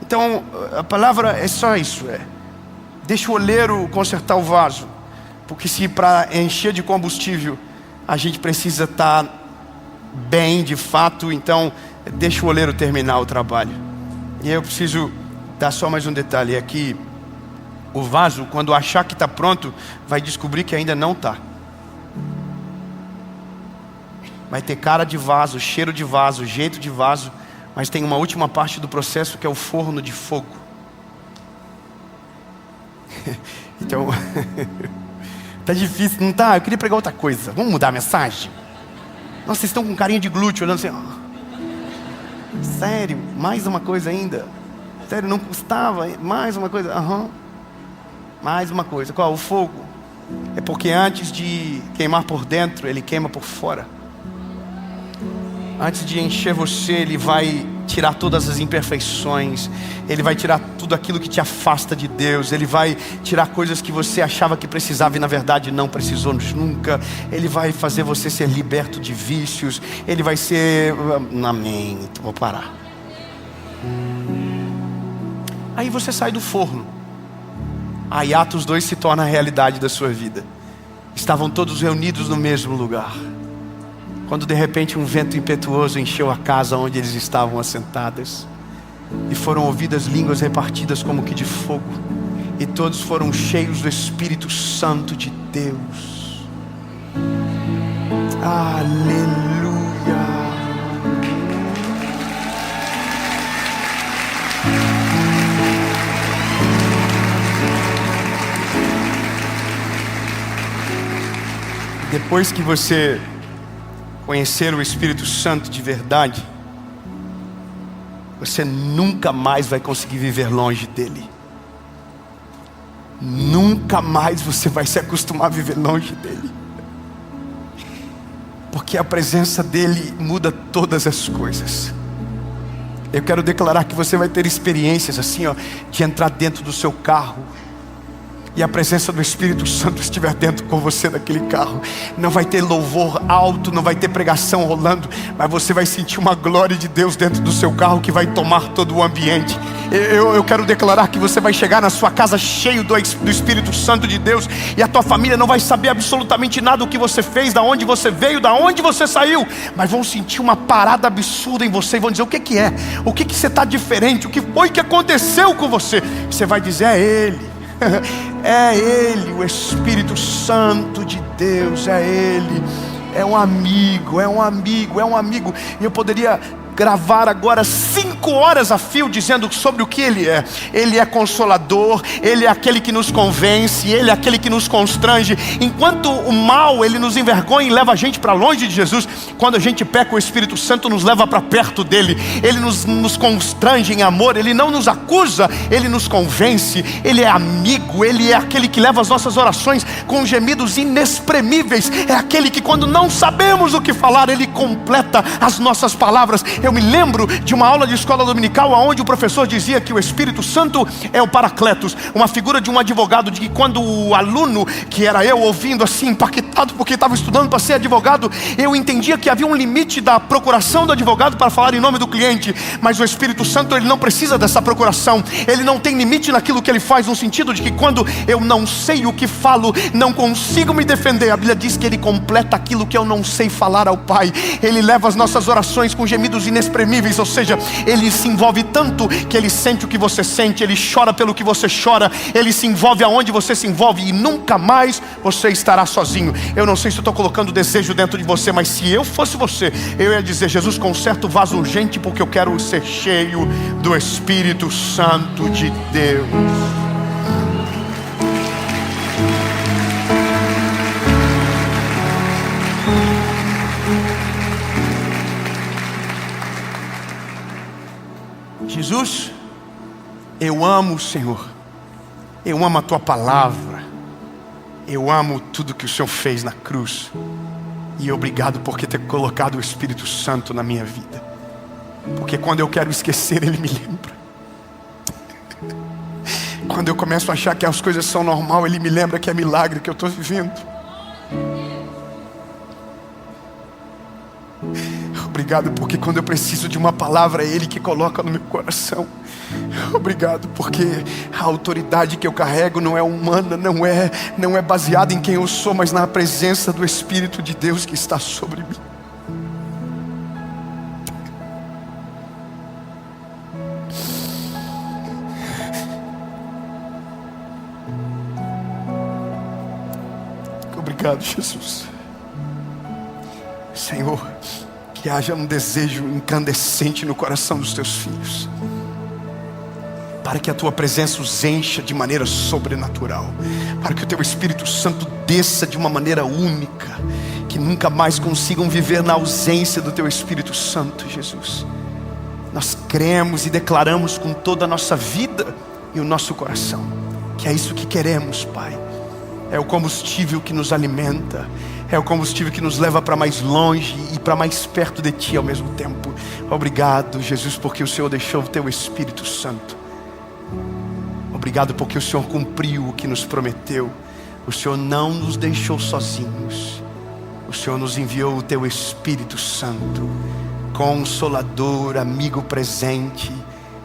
Então a palavra é só isso: deixa o oleiro consertar o vaso, porque se para encher de combustível a gente precisa estar bem de fato, então deixa o oleiro terminar o trabalho. E eu preciso dar só mais um detalhe: é que o vaso, quando achar que está pronto, vai descobrir que ainda não está. Vai ter cara de vaso, cheiro de vaso, jeito de vaso, mas tem uma última parte do processo que é o forno de fogo. Então tá difícil, não tá? Eu queria pregar outra coisa. Vamos mudar a mensagem? Nossa, vocês estão com carinha de glúteo olhando assim: sério? Mais uma coisa ainda? Sério, não custava? Mais uma coisa? Mais uma coisa. Qual? O fogo. É porque antes de queimar por dentro, ele queima por fora. Antes de encher você, Ele vai tirar todas as imperfeições. Ele vai tirar tudo aquilo que te afasta de Deus. Ele vai tirar coisas que você achava que precisava e na verdade não precisou nunca. Ele vai fazer você ser liberto de vícios. Ele vai ser... Amém. Vou parar. Aí você sai do forno. Aí Atos 2 se torna a realidade da sua vida. Estavam todos reunidos no mesmo lugar, quando de repente um vento impetuoso encheu a casa onde eles estavam assentados, e foram ouvidas línguas repartidas como que de fogo, e todos foram cheios do Espírito Santo de Deus. Aleluia. Depois que você conhecer o Espírito Santo de verdade, você nunca mais vai conseguir viver longe dele. Nunca mais você vai se acostumar a viver longe dele, porque a presença dele muda todas as coisas. Eu quero declarar que você vai ter experiências assim, de entrar dentro do seu carro e a presença do Espírito Santo estiver dentro com você daquele carro. Não vai ter louvor alto, não vai ter pregação rolando, mas você vai sentir uma glória de Deus dentro do seu carro que vai tomar todo o ambiente. Eu quero declarar que você vai chegar na sua casa cheio do Espírito Santo de Deus, e a tua família não vai saber absolutamente nada do que você fez, da onde você veio, da onde você saiu, mas vão sentir uma parada absurda em você e vão dizer: o que que é? O que que você está diferente? O que foi que aconteceu com você? Você vai dizer: é Ele. É Ele, o Espírito Santo de Deus, é Ele. É um amigo, é um amigo, é um amigo. E eu poderia gravar agora 5 horas a fio dizendo sobre o que Ele é. Ele é consolador, Ele é aquele que nos convence, Ele é aquele que nos constrange. Enquanto o mal, ele nos envergonha e leva a gente para longe de Jesus, quando a gente peca, o Espírito Santo nos leva para perto dEle. Ele nos constrange em amor, Ele não nos acusa, Ele nos convence. Ele é amigo, Ele é aquele que leva as nossas orações com gemidos inexprimíveis. É aquele que, quando não sabemos o que falar, Ele completa as nossas palavras. Eu me lembro de uma aula de escola dominical onde o professor dizia que o Espírito Santo é o Paracletos, uma figura de um advogado, de que quando o aluno, que era eu, ouvindo assim, impactado porque estava estudando para ser advogado, eu entendia que havia um limite da procuração do advogado para falar em nome do cliente, mas o Espírito Santo, ele não precisa dessa procuração, ele não tem limite naquilo que ele faz, no sentido de que quando eu não sei o que falo, não consigo me defender, a Bíblia diz que Ele completa aquilo que eu não sei falar ao Pai. Ele leva as nossas orações com gemidos inexprimíveis, ou seja, Ele se envolve tanto que Ele sente o que você sente, Ele chora pelo que você chora, Ele se envolve aonde você se envolve, e nunca mais você estará sozinho. Eu não sei se eu estou colocando desejo dentro de você, mas se eu fosse você, eu ia dizer: Jesus, conserta o vaso urgente, porque eu quero ser cheio do Espírito Santo de Deus. Jesus, eu amo o Senhor, eu amo a Tua palavra, eu amo tudo que o Senhor fez na cruz, e obrigado por ter colocado o Espírito Santo na minha vida, porque quando eu quero esquecer, Ele me lembra. Quando eu começo a achar que as coisas são normais, Ele me lembra que é milagre que eu estou vivendo. Obrigado porque quando eu preciso de uma palavra, é Ele que coloca no meu coração. Obrigado porque a autoridade que eu carrego não é humana, não é baseada em quem eu sou, mas na presença do Espírito de Deus que está sobre mim. Obrigado, Jesus. Senhor, que haja um desejo incandescente no coração dos Teus filhos, para que a Tua presença os encha de maneira sobrenatural, para que o Teu Espírito Santo desça de uma maneira única, que nunca mais consigam viver na ausência do Teu Espírito Santo, Jesus. Nós cremos e declaramos com toda a nossa vida e o nosso coração, que é isso que queremos, Pai. É o combustível que nos alimenta, é o combustível que nos leva para mais longe e para mais perto de Ti ao mesmo tempo. Obrigado, Jesus, porque o Senhor deixou o Teu Espírito Santo. Obrigado porque o Senhor cumpriu o que nos prometeu. O Senhor não nos deixou sozinhos. O Senhor nos enviou o Teu Espírito Santo, Consolador, amigo presente,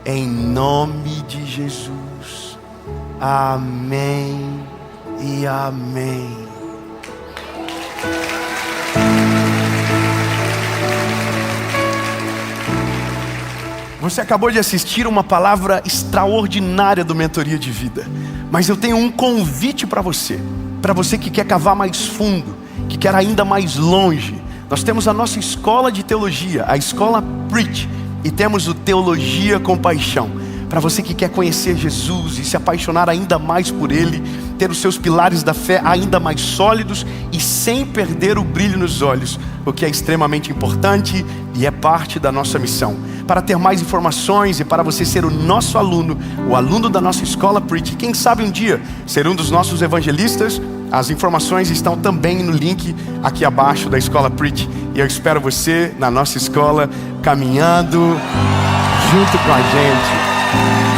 em nome de Jesus. Amém e amém. Você acabou de assistir uma palavra extraordinária do Mentoria de Vida. Mas eu tenho um convite para você que quer cavar mais fundo, que quer ainda mais longe. Nós temos a nossa escola de teologia, a escola Preach, e temos o Teologia com Paixão. Para você que quer conhecer Jesus e se apaixonar ainda mais por Ele, ter os seus pilares da fé ainda mais sólidos e sem perder o brilho nos olhos, o que é extremamente importante e é parte da nossa missão. Para ter mais informações e para você ser o nosso aluno, o aluno da nossa escola Preach, quem sabe um dia ser um dos nossos evangelistas, as informações estão também no link aqui abaixo da escola Preach. E eu espero você na nossa escola, caminhando junto com a gente.